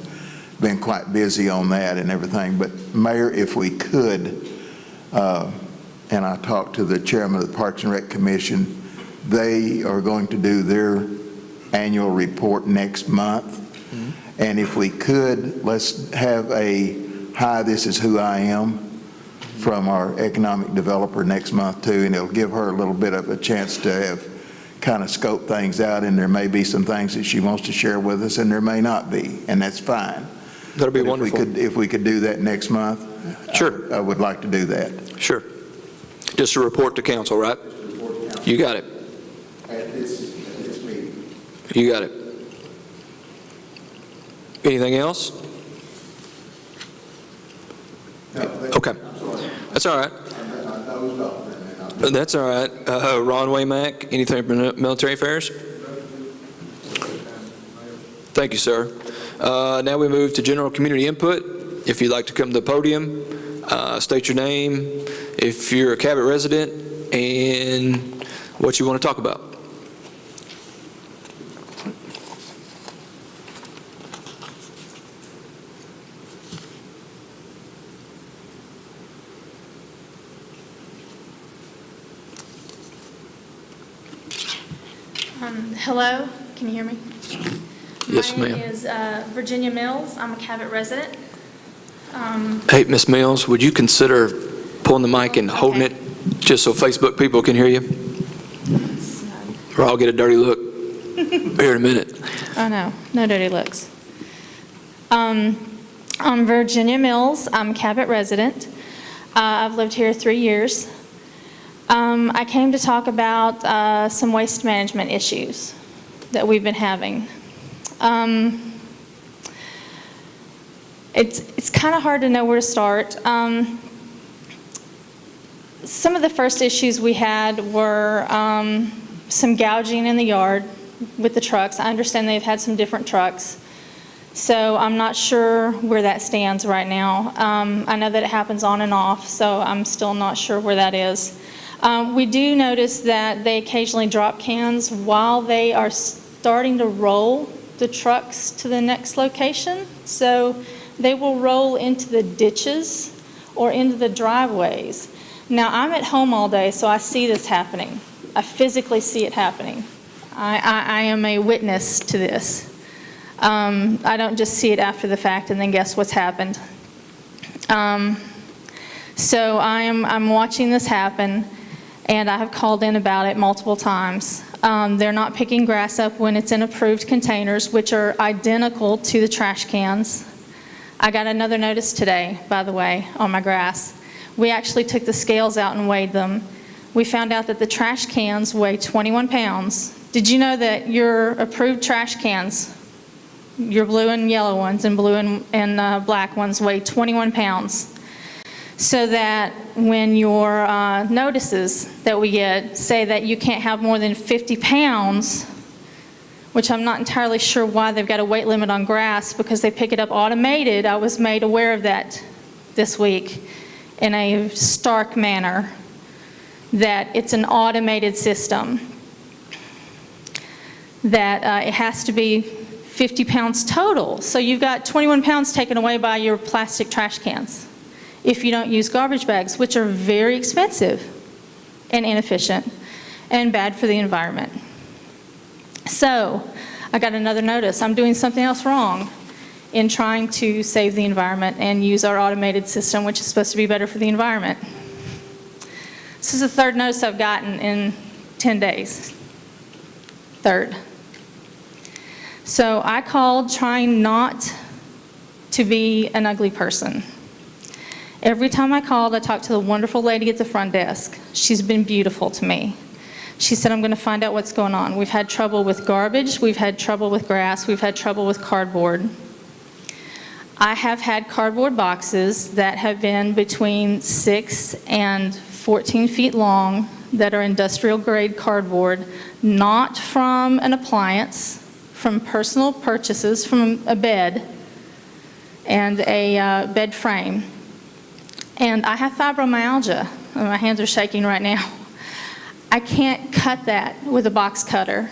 B: been quite busy on that and everything. But Mayor, if we could, and I talked to the chairman of the Parks and Rec Commission, they are going to do their annual report next month. And if we could, let's have a hi, this is who I am from our economic developer next month too, and it'll give her a little bit of a chance to have kind of scope things out, and there may be some things that she wants to share with us, and there may not be, and that's fine.
A: That'll be
B: But
A: wonderful.
B: If we could do that next month,
A: Sure.
B: I would like to do that.
A: Sure. Just a report to council, right? You got it.
B: At this meeting.
A: You got it. Anything else? Okay. That's all right. That's all right. Ron Waymack, anything from Military Affairs? Thank you, sir. Now we move to general community input. If you'd like to come to the podium, state your name, if you're a Cabot resident, and what you want to talk about.
O: Hello, can you hear me?
A: Yes,
O: My
A: ma'am.
O: name is Virginia Mills. I'm a Cabot resident.
A: Hey, Ms. Mills, would you consider pulling the mic and holding it just so Facebook people can hear you? Or I'll get a dirty look here in a minute.
O: Oh, no dirty looks. I'm Virginia Mills. I'm a Cabot resident. I've lived here 3 years. I came to talk about some waste management issues that we've been having. It's kind of hard to know where to start. Some of the first issues we had were some gouging in the yard with the trucks. I understand they've had some different trucks, so I'm not sure where that stands right now. I know that it happens on and off, so I'm still not sure where that is. We do notice that they occasionally drop cans while they are starting to roll the trucks to the next location. So they will roll into the ditches or into the driveways. Now, I'm at home all day, so I see this happening. I physically see it happening. I am a witness to this. I don't just see it after the fact and then guess what's happened. So I'm watching this happen, and I have called in about it multiple times. They're not picking grass up when it's in approved containers, which are identical to the trash cans. I got another notice today, by the way, on my grass. We actually took the scales out and weighed them. We found out that the trash cans weigh 21 pounds. Did you know that your approved trash cans, your blue and yellow ones and blue and black ones, weigh 21 pounds? So that when your notices that we get say that you can't have more than 50 pounds, which I'm not entirely sure why they've got a weight limit on grass, because they pick it up automated. I was made aware of that this week in a stark manner, that it's an automated system, that it has to be 50 pounds total. So you've got 21 pounds taken away by your plastic trash cans if you don't use garbage bags, which are very expensive and inefficient and bad for the environment. So I got another notice. I'm doing something else wrong in trying to save the environment and use our automated system, which is supposed to be better for the environment. This is the third notice I've gotten in 10 days. Third. So I called trying not to be an ugly person. Every time I called, I talked to the wonderful lady at the front desk. She's been beautiful to me. She said, I'm going to find out what's going on. We've had trouble with garbage. We've had trouble with grass. We've had trouble with cardboard. I have had cardboard boxes that have been between 6 and 14 feet long that are industrial grade cardboard, not from an appliance, from personal purchases, from a bed and a bed frame. And I have fibromyalgia. My hands are shaking right now. I can't cut that with a box cutter.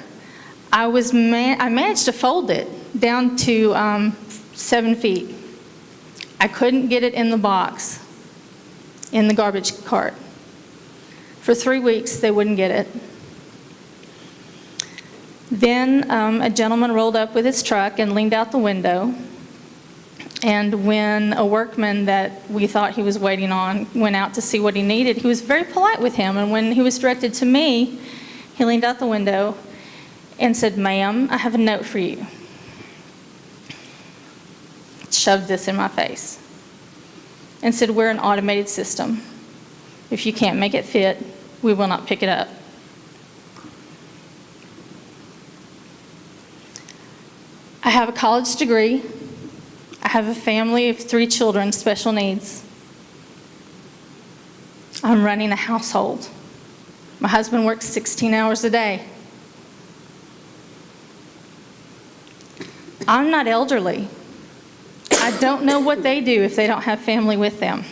O: I managed to fold it down to 7 feet. I couldn't get it in the box, in the garbage cart. For 3 weeks, they wouldn't get it. Then a gentleman rolled up with his truck and leaned out the window. And when a workman that we thought he was waiting on went out to see what he needed, he was very polite with him. And when he was directed to me, he leaned out the window and said, "Ma'am, I have a note for you." Shoved this in my face and said, "We're an automated system. If you can't make it fit, we will not pick it up." I have a college degree. I have a family of 3 children, special needs. I'm running a household. My husband works 16 hours a day. I'm not elderly. I don't know what they do if they don't have family with them.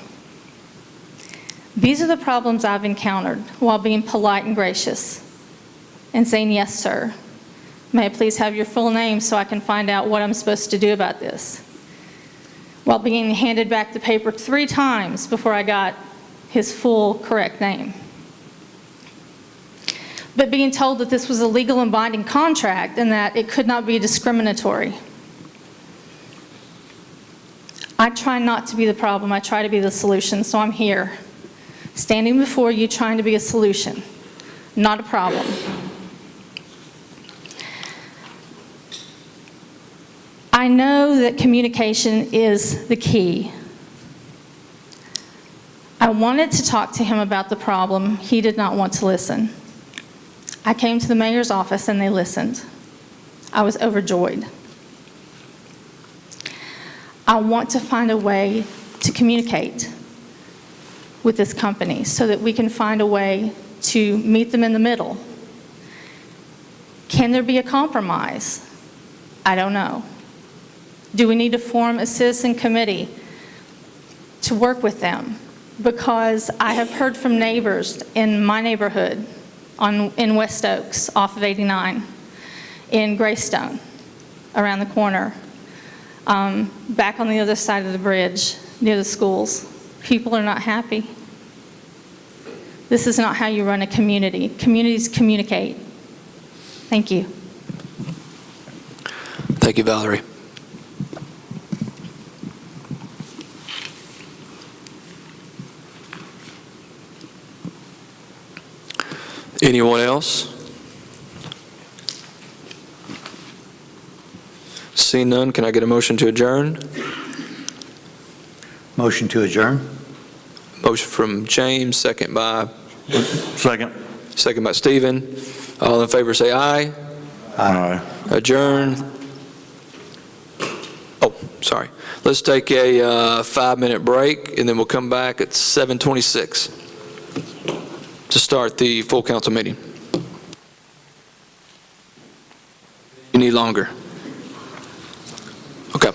O: These are the problems I've encountered while being polite and gracious and saying, "Yes, sir. May I please have your full name so I can find out what I'm supposed to do about this?" While being handed back the paper 3 times before I got his full correct name. But being told that this was a legal and binding contract and that it could not be discriminatory. I try not to be the problem, I try to be the solution, so I'm here, standing before you trying to be a solution, not a problem. I know that communication is the key. I wanted to talk to him about the problem. He did not want to listen. I came to the mayor's office and they listened. I was overjoyed. I want to find a way to communicate with this company so that we can find a way to meet them in the middle. Can there be a compromise? I don't know. Do we need to form a citizen committee to work with them? Because I have heard from neighbors in my neighborhood in West Oaks off of 89, in Greystone, around the corner, back on the other side of the bridge near the schools. People are not happy. This is not how you run a community. Communities communicate. Thank you.
A: Thank you, Valerie. Anyone else? Seeing none, can I get a motion to adjourn?
D: Motion to adjourn?
A: Motion from James, second by
E: Second.
A: Stephen. All in favor say aye.
E: Aye.
A: Adjourn. Oh, sorry. Let's take a 5-minute break, and then we'll come back at 7:26 to start the full council meeting. You need longer? Okay.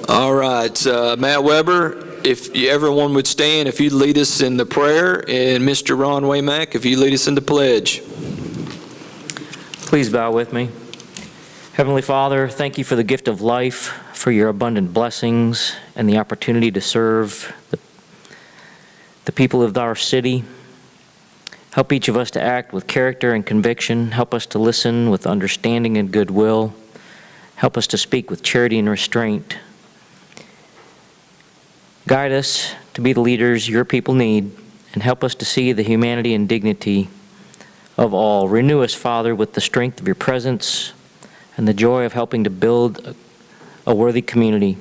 A: All right, Matt Weber, if everyone would stand, if you'd lead us in the prayer, and Mr. Ron Waymack, if you lead us in the pledge.
K: Please bow with me. Heavenly Father, thank you for the gift of life, for your abundant blessings, and the opportunity to serve the people of our city. Help each of us to act with character and conviction. Help us to listen with understanding and goodwill. Help us to speak with charity and restraint. Guide us to be the leaders your people need, and help us to see the humanity and dignity of all. Renew us, Father, with the strength of your presence and the joy of helping to build a worthy community.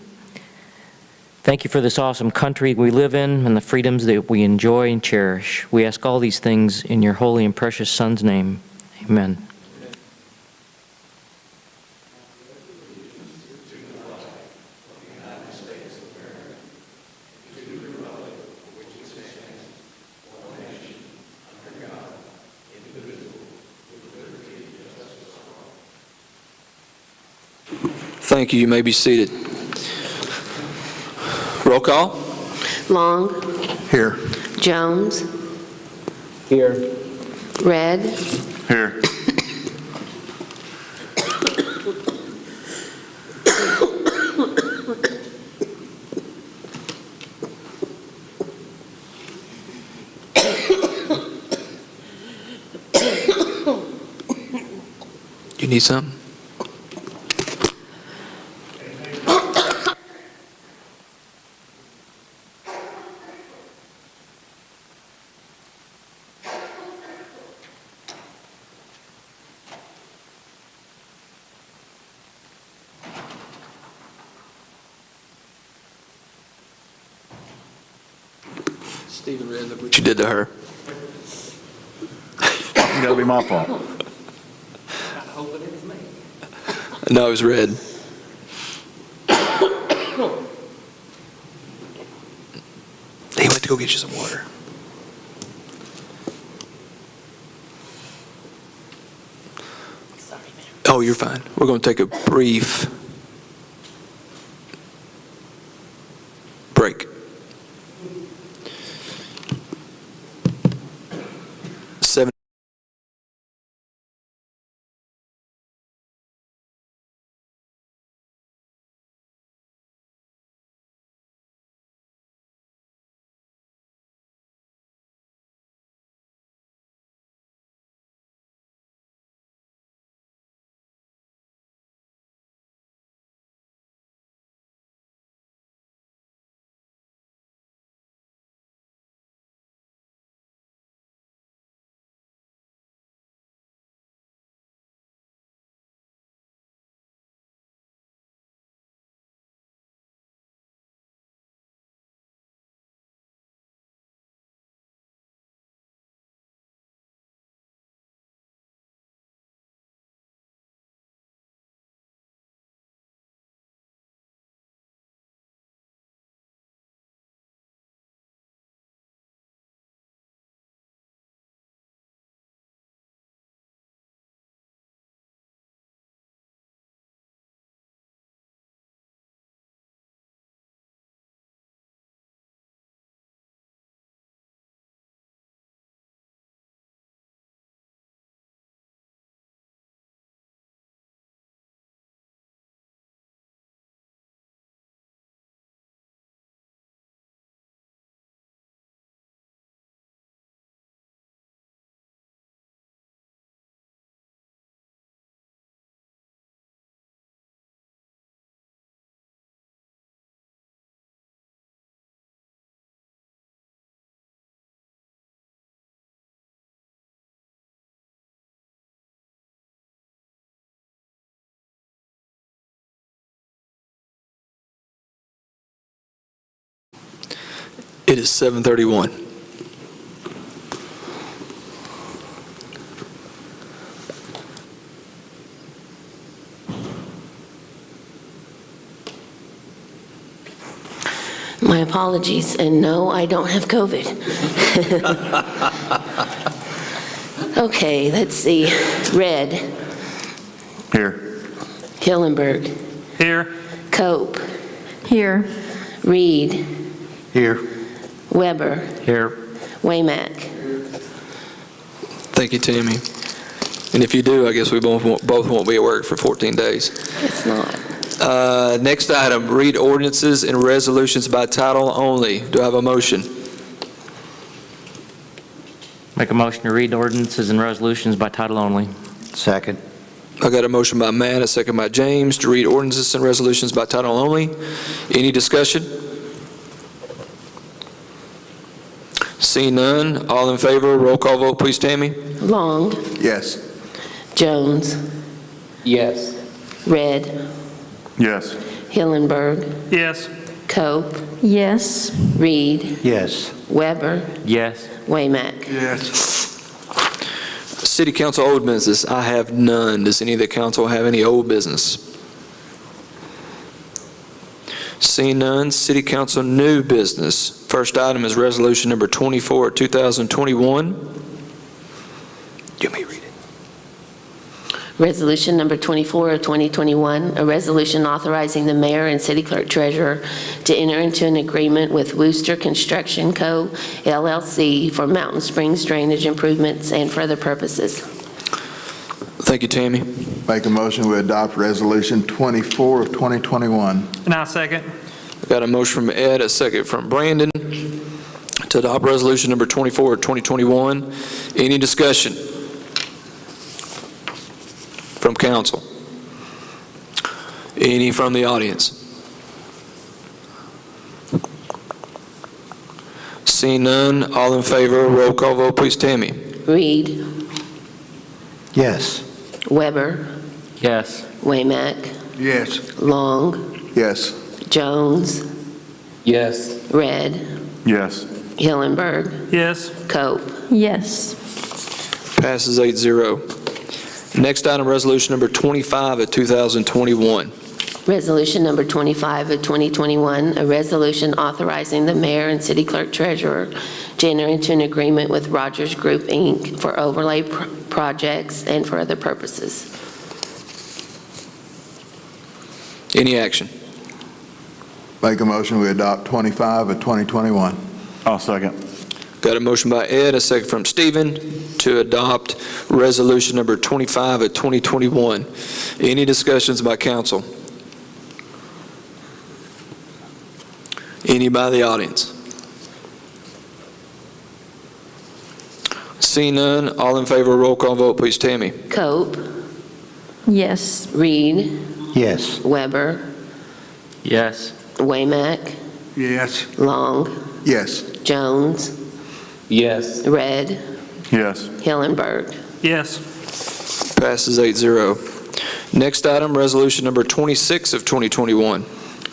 K: Thank you for this awesome country we live in and the freedoms that we enjoy and cherish. We ask all these things in your holy and precious Son's name. Amen.
A: Thank you. You may be seated. Roll call.
F: Long,
B: Here.
F: Jones,
M: Here.
F: Red,
E: Here.
A: You need something? Stephen Red, look what you did to her.
E: It's gotta be my fault.
A: No, it was Red. He went to go get you some water. Oh, you're fine. We're going to take a brief break. It is 7:31.
F: my apologies, and no, I don't have COVID. Okay, let's see. Red,
E: Here.
F: Hillenberg,
L: Here.
F: Cope,
H: Here.
F: Reed,
D: Here.
F: Weber,
K: Here.
F: Waymack.
A: Thank you, Tammy. And if you do, I guess we both won't be at work for 14 days.
F: It's not.
A: Next item, read ordinances and resolutions by title only. Do I have a motion?
K: Make a motion to read ordinances and resolutions by title only.
D: Second.
A: I got a motion by Matt, a second by James, to read ordinances and resolutions by title only. Any discussion? Seeing none, all in favor, roll call vote, please, Tammy.
F: Long,
B: Yes.
F: Jones,
M: Yes.
F: Red,
E: Yes.
F: Hillenberg,
L: Yes.
F: Cope,
H: Yes.
F: Reed,
D: Yes.
F: Weber,
K: Yes.
F: Waymack.
A: City Council old business, I have none. Does any of the council have any old business? Seeing none, City Council new business. First item is resolution number 24, 2021. You may read it.
F: Resolution number 24 of 2021, a resolution authorizing the mayor and city clerk treasurer to enter into an agreement with Wooster Construction Co., LLC for Mountain Springs drainage improvements and for other purposes.
A: Thank you, Tammy.
B: Make a motion, we adopt Resolution 24 of 2021.
L: And I second.
A: Got a motion from Ed, a second from Brandon to adopt resolution number 24 of 2021. Any discussion from council? Any from the audience? Seeing none, all in favor, roll call vote, please, Tammy.
F: Reed,
D: Yes.
F: Weber,
K: Yes.
F: Waymack,
B: Yes.
F: Long,
B: Yes.
F: Jones,
M: Yes.
F: Red,
E: Yes.
F: Hillenberg,
L: Yes.
F: Cope.
H: Yes.
A: Passes 8-0. Next item, resolution number 25 of 2021.
F: Resolution number 25 of 2021, a resolution authorizing the mayor and city clerk treasurer to enter into an agreement with Rogers Group, Inc. for overlay projects and for other purposes.
A: Any action?
B: Make a motion, we adopt 25 of 2021.
E: I'll second.
A: Got a motion by Ed, a second from Stephen to adopt resolution number 25 of 2021. Any discussions by council? Any by the audience? Seeing none, all in favor, roll call vote, please, Tammy.
F: Cope,
H: Yes.
F: Reed,
D: Yes.
F: Weber,
K: Yes.
F: Waymack,
B: Yes.
F: Long,
B: Yes.
F: Jones,
M: Yes.
F: Red,
E: Yes.
F: Hillenberg.
L: Yes.
A: Passes 8-0. Next item, resolution number 26 of 2021.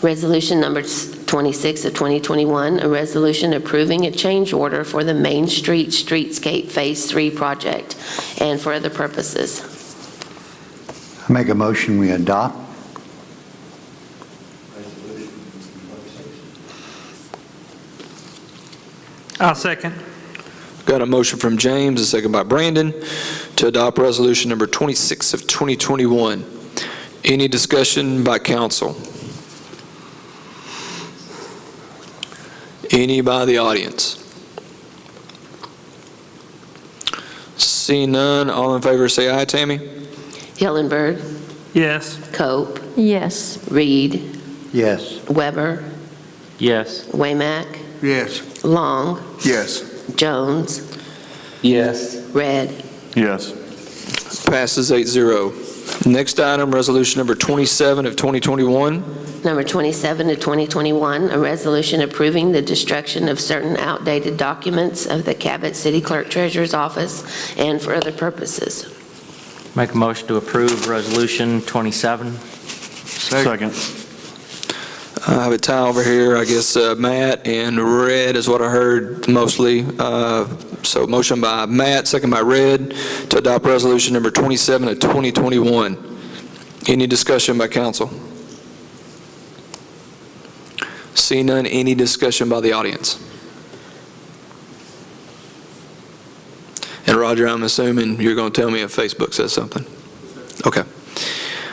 F: Resolution number 26 of 2021, a resolution approving a change order for the Main Street Streetscape Phase 3 project and for other purposes.
D: I make a motion, we adopt.
L: I'll second.
A: Got a motion from James, a second by Brandon, to adopt resolution number 26 of 2021. Any discussion by council? Any by the audience? Seeing none, all in favor say aye, Tammy.
F: Hillenberg,
L: Yes.
F: Cope,
H: Yes.
F: Reed,
D: Yes.
F: Weber,
K: Yes.
F: Waymack,
B: Yes.
F: Long,
B: Yes.
F: Jones,
M: Yes.
F: Red.
E: Yes.
A: Passes 8-0. Next item, resolution number 27 of 2021.
F: Number 27 of 2021, a resolution approving the destruction of certain outdated documents of the Cabot City Clerk Treasurer's Office and for other purposes.
K: Make a motion to approve resolution 27.
E: Second.
A: I have a tie over here, I guess Matt and Red is what I heard mostly. So motion by Matt, second by Red, to adopt resolution number 27 of 2021. Any discussion by council? See none, any discussion by the audience? And Roger, I'm assuming you're going to tell me if Facebook says something. Okay.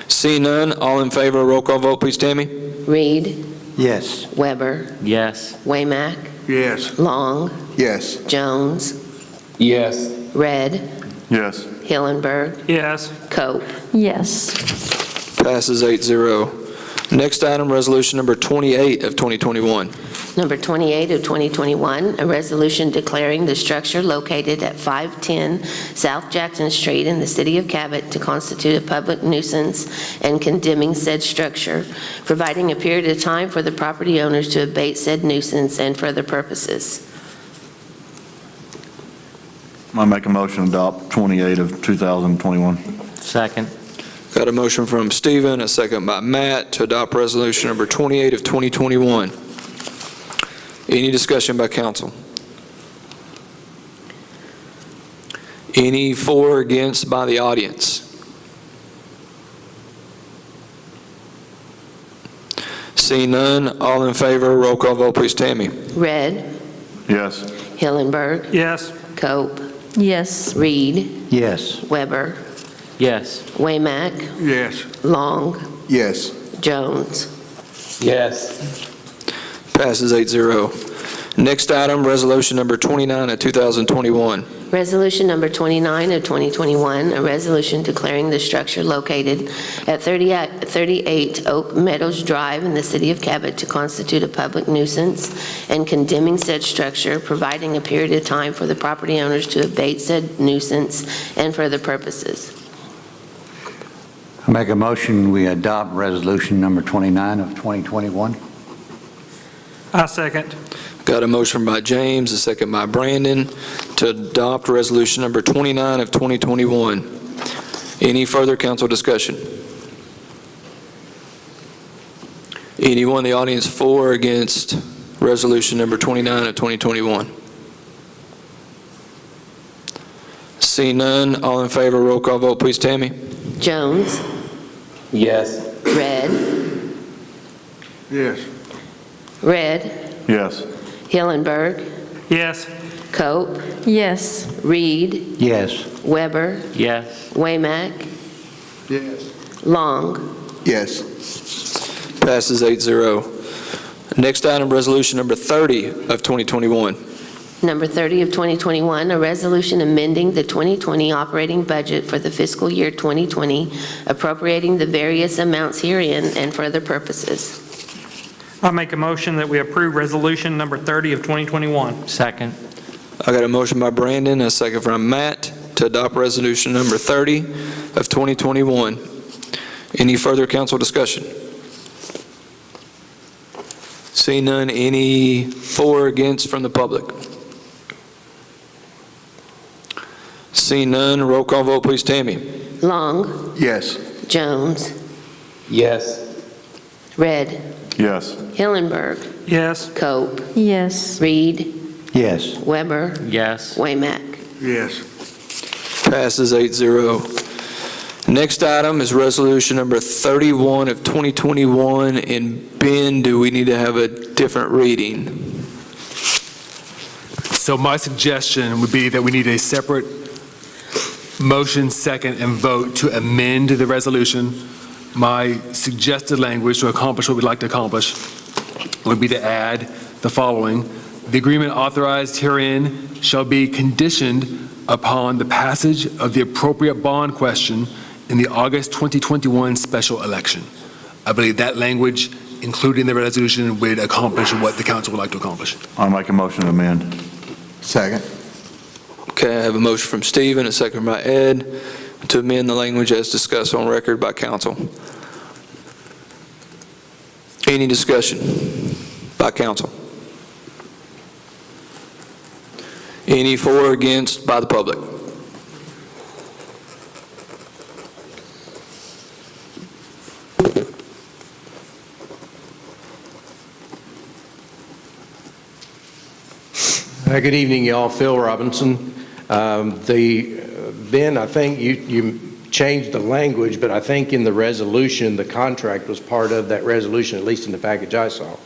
A: See none, all in favor, roll call vote, please, Tammy.
F: Reed,
D: Yes.
F: Weber,
K: Yes.
F: Waymack,
L: Yes.
F: Long,
B: Yes.
F: Jones,
M: Yes.
F: Red,
E: Yes.
F: Hillenberg,
L: Yes.
F: Cope.
H: Yes.
A: Passes 8-0. Next item, resolution number 28 of 2021.
F: Number 28 of 2021, a resolution declaring the structure located at 510 South Jackson Street in the city of Cabot to constitute a public nuisance and condemning said structure, providing a period of time for the property owners to abate said nuisance and for other purposes.
E: I make a motion to adopt 28 of 2021.
K: Second.
A: Got a motion from Stephen, a second by Matt, to adopt resolution number 28 of 2021. Any discussion by council? Any for or against by the audience? Seeing none, all in favor, roll call vote, please, Tammy.
F: Red,
E: Yes.
F: Hillenberg,
L: Yes.
F: Cope,
H: Yes.
F: Reed,
D: Yes.
F: Weber,
K: Yes.
F: Waymack,
L: Yes.
F: Long,
B: Yes.
F: Jones.
M: Yes.
A: Passes 8-0. Next item, resolution number 29 of 2021.
F: Resolution number 29 of 2021, a resolution declaring the structure located at 38 Oak Meadows Drive in the city of Cabot to constitute a public nuisance and condemning said structure, providing a period of time for the property owners to abate said nuisance and for other purposes.
D: I make a motion, we adopt resolution number 29 of 2021.
L: I second.
A: Got a motion by James, a second by Brandon, to adopt resolution number 29 of 2021. Any further council discussion? Anyone in the audience for or against resolution number 29 of 2021? Seeing none, all in favor, roll call vote, please, Tammy.
F: Jones,
M: Yes.
F: Red,
L: Yes.
F: Red,
E: Yes.
F: Hillenberg,
L: Yes.
F: Cope,
H: Yes.
F: Reed,
D: Yes.
F: Weber,
K: Yes.
F: Waymack,
L: Yes.
F: Long.
B: Yes.
A: Passes 8-0. Next item, resolution number 30 of 2021.
F: Number 30 of 2021, a resolution amending the 2020 operating budget for the fiscal year 2020, appropriating the various amounts herein and for other purposes.
L: I make a motion that we approve resolution number 30 of 2021.
K: Second.
A: I got a motion by Brandon, a second from Matt, to adopt resolution number 30 of 2021. Any further council discussion? See none, any for or against from the public? See none, roll call vote, please, Tammy.
F: Long,
B: Yes.
F: Jones,
M: Yes.
F: Red,
E: Yes.
F: Hillenberg,
L: Yes.
F: Cope,
H: Yes.
F: Reed,
D: Yes.
F: Weber,
K: Yes.
F: Waymack.
L: Yes.
A: Passes 8-0. Next item is resolution number 31 of 2021. And Ben, do we need to have a different reading?
J: So my suggestion would be that we need a separate motion, second, and vote to amend the resolution. My suggested language to accomplish what we'd like to accomplish would be to add the following. The agreement authorized herein shall be conditioned upon the passage of the appropriate bond question in the August 2021 special election. I believe that language, including the resolution, would accomplish what the council would like to accomplish.
E: I make a motion to amend.
B: Second.
A: Okay, I have a motion from Stephen, a second by Ed, to amend the language as discussed on record by council. Any discussion by council? Any for or against by the public?
P: Good evening, y'all. Phil Robinson. Ben, I think you changed the language, but I think in the resolution, the contract was part of that resolution, at least in the package I saw.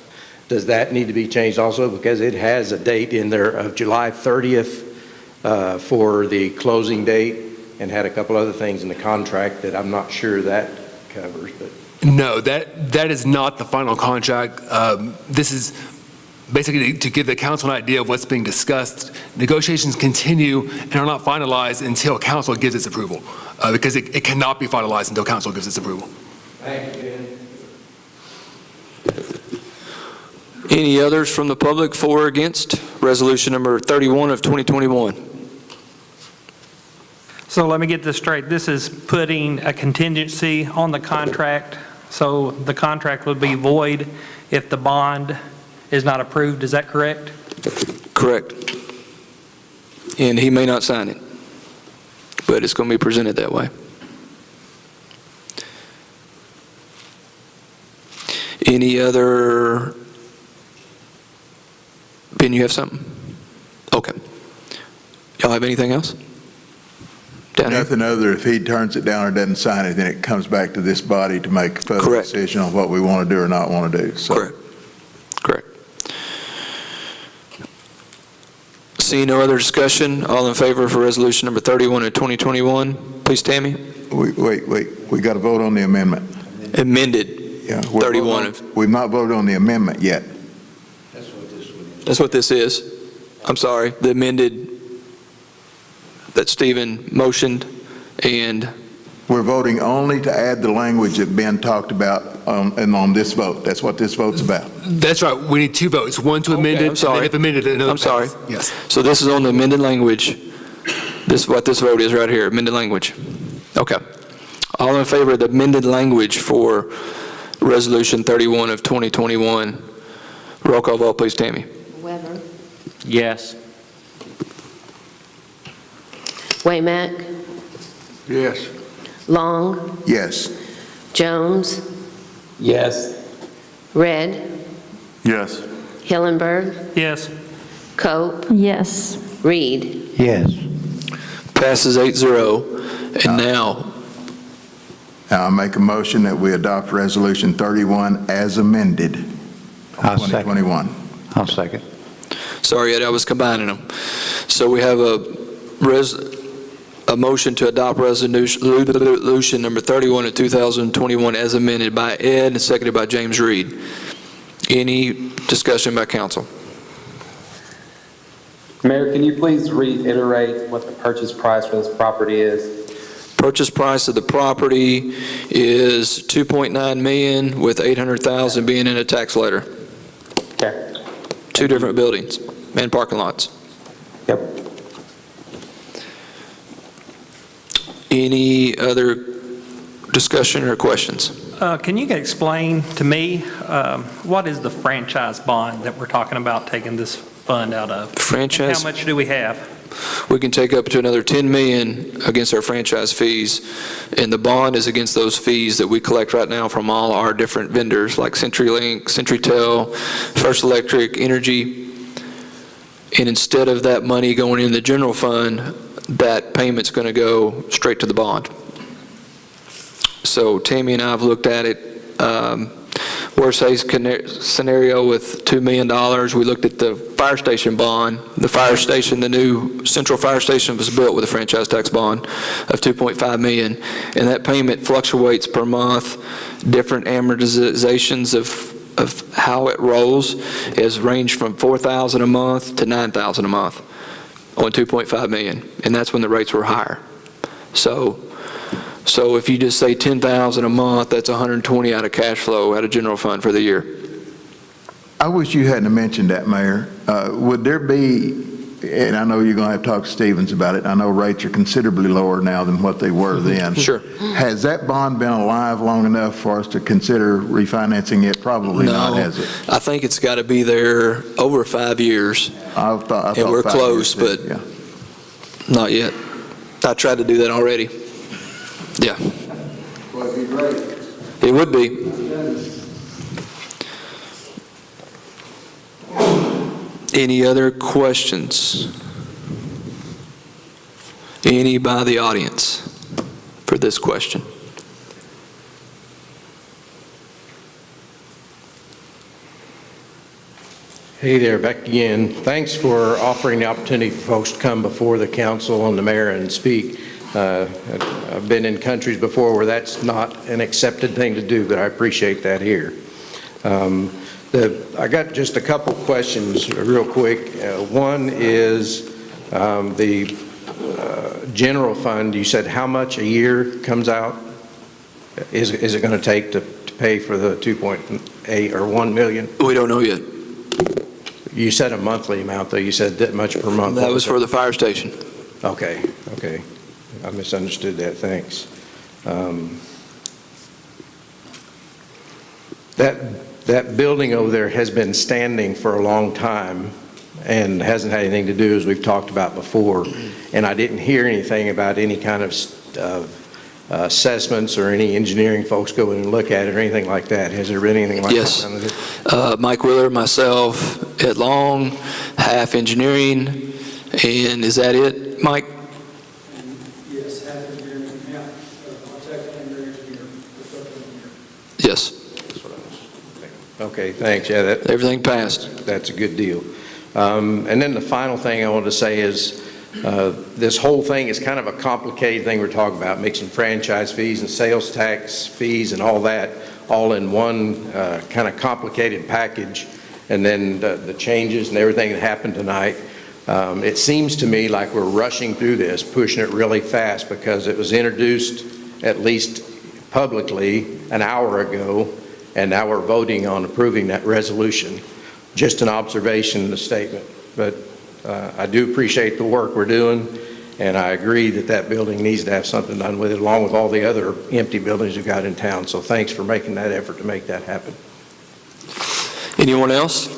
P: Does that need to be changed also? Because it has a date in there of July 30th for the closing date and had a couple other things in the contract that I'm not sure that covers, but
J: No, that is not the final contract. This is basically to give the council an idea of what's being discussed. Negotiations continue and are not finalized until council gives its approval, because it cannot be finalized until council gives its approval.
P: Thank you, Ben.
A: Any others from the public for or against resolution number 31 of 2021?
L: So let me get this straight. This is putting a contingency on the contract, so the contract would be void if the bond is not approved. Is that correct?
A: Correct. And he may not sign it, but it's going to be presented that way. Any other? Ben, you have something? Okay. Y'all have anything else? Down here?
B: Nothing other, if he turns it down or doesn't sign it, then it comes back to this body to make a further decision on what we want to do or not want to do. So.
A: Correct. Correct. Seeing no other discussion, all in favor for resolution number 31 of 2021, please, Tammy.
B: Wait. We got to vote on the amendment.
A: Amended.
B: Yeah.
A: 31 of.
B: We've not voted on the amendment yet.
A: That's what this is. I'm sorry. The amended that Stephen motioned, and
B: we're voting only to add the language that Ben talked about and on this vote. That's what this vote's about.
J: That's right. We need two votes. One to amend it,
A: I'm sorry.
J: and then if amended, another
A: I'm sorry.
J: pass. Yes.
A: So this is on the amended language. This is what this vote is right here, amended language. Okay. All in favor of the amended language for resolution 31 of 2021. Roll call vote, please, Tammy.
F: Weber.
K: Yes.
F: Waymack.
B: Yes.
F: Long.
B: Yes.
F: Jones.
M: Yes.
F: Red.
E: Yes.
F: Hillenberg.
L: Yes.
F: Cope.
H: Yes.
F: Reed.
D: Yes.
A: Passes 8-0. And now,
B: I'll make a motion that we adopt resolution 31 as amended,
D: I'll second.
B: 2021.
D: I'll second.
A: sorry, Ed, I was combining them. So we have a motion to adopt resolution number 31 of 2021 as amended by Ed and seconded by James Reed. Any discussion by council?
M: Mayor, can you please reiterate what the purchase price for this property is?
A: Purchase price of the property is $2.9 million with $800,000 being in a tax letter.
M: Okay.
A: 2 different buildings and parking lots.
M: Yep.
A: Any other discussion or questions?
L: Can you explain to me what is the franchise bond that we're talking about taking this fund out of?
A: Franchise?
L: How much do we have?
A: We can take up to another $10 million against our franchise fees, and the bond is against those fees that we collect right now from all our different vendors like CenturyLink, CenturyTel, First Electric, Energy. And instead of that money going in the general fund, that payment's going to go straight to the bond. So Tammy and I have looked at it. Worst case scenario with $2 million, we looked at the fire station bond. The fire station, the new central fire station was built with a franchise tax bond of $2.5 million. And that payment fluctuates per month. Different amortizations of how it rolls has ranged from $4,000 a month to $9,000 a month on $2.5 million. And that's when the rates were higher. So if you just say $10,000 a month, that's $120 out of cash flow out of general fund for the year.
B: I wish you hadn't mentioned that, Mayor. Would there be, and I know you're going to have to talk to Stevens about it, I know rates are considerably lower now than what they were then.
A: Sure.
B: Has that bond been alive long enough for us to consider refinancing it? Probably not, has it?
A: I think it's got to be there over 5 years.
B: I thought
A: And we're
B: 5
A: close,
B: years,
A: but
B: yeah.
A: not yet. I tried to do that already. Yeah.
B: Well, it'd be great.
A: It would be. Any other questions? Any by the audience for this question?
P: Hey there, back again. Thanks for offering the opportunity for folks to come before the council and the mayor and speak. I've been in countries before where that's not an accepted thing to do, but I appreciate that here. I got just a couple questions real quick. One is the general fund. You said how much a year comes out? Is it going to take to pay for the 2.8 or 1 million?
A: We don't know yet.
P: You said a monthly amount, though. You said that much per month.
A: That was for the fire station.
P: Okay. I misunderstood that. Thanks. That building over there has been standing for a long time and hasn't had anything to do, as we've talked about before. And I didn't hear anything about any kind of assessments or any engineering folks go in and look at it or anything like that. Has there been anything like
A: Yes.
P: that done with it?
A: Mike Wheeler, myself, Ed Long, half engineering, and is that it, Mike?
Q: Yes, half engineering, half architect and engineer, construction engineer.
A: Yes.
P: Okay, thanks. Yeah,
A: Everything passed.
P: That's a good deal. And then the final thing I wanted to say is this whole thing is kind of a complicated thing we're talking about, mixing franchise fees and sales tax fees and all that, all in one kind of complicated package, and then the changes and everything that happened tonight. It seems to me like we're rushing through this, pushing it really fast because it was introduced, at least publicly, an hour ago, and now we're voting on approving that resolution. Just an observation and a statement. But I do appreciate the work we're doing, and I agree that that building needs to have something done with it, along with all the other empty buildings we've got in town. So thanks for making that effort to make that happen.
A: Anyone else?
Q: Mayor,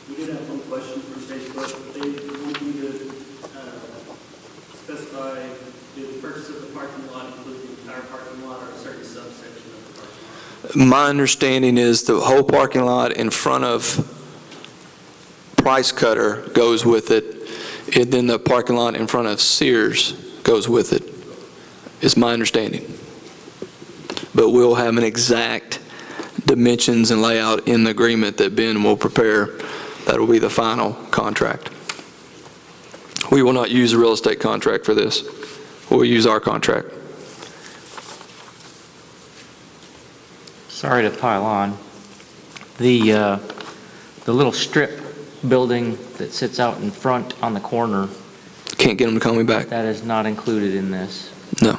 Q: we did have one question from Facebook. They want you to specify, did the purchase of the parking lot include the entire parking lot or a certain subsection of the parking lot?
A: My understanding is the whole parking lot in front of Price Cutter goes with it, and then the parking lot in front of Sears goes with it, is my understanding. But we'll have an exact dimensions and layout in the agreement that Ben will prepare. That will be the final contract. We will not use a real estate contract for this. We'll use our contract.
K: Sorry to pile on. The little strip building that sits out in front on the corner,
A: Can't get them to call me back.
K: that is not included in this.
A: No.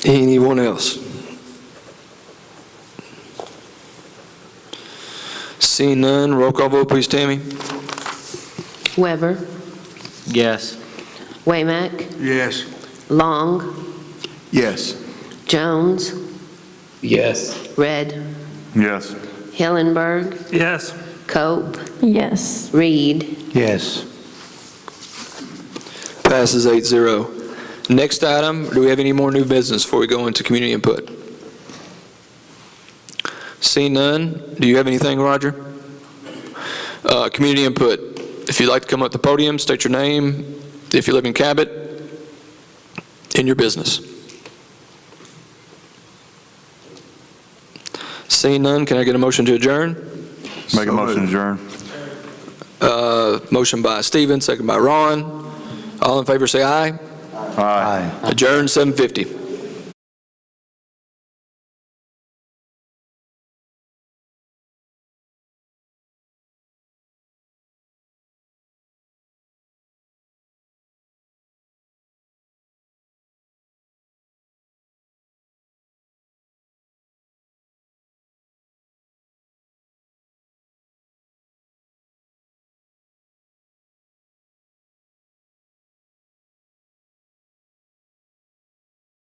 A: Anyone else? Seeing none, roll call vote, please, Tammy.
F: Weber,
K: Yes.
F: Waymack,
B: Yes.
F: Long,
B: Yes.
F: Jones,
M: Yes.
F: Red,
E: Yes.
F: Hillenberg,
L: Yes.
F: Cope,
H: Yes.
F: Reed.
D: Yes.
A: Passes 8-0. Next item, do we have any more new business before we go into community input? Seeing none, do you have anything, Roger? Community input. If you'd like to come up to the podium, state your name, if you live in Cabot, and your business. Seeing none, can I get a motion to adjourn?
E: Make a motion to adjourn.
A: Motion by Stephen, second by Ron. All in favor say aye.
E: Aye.
A: Adjourn 7:50.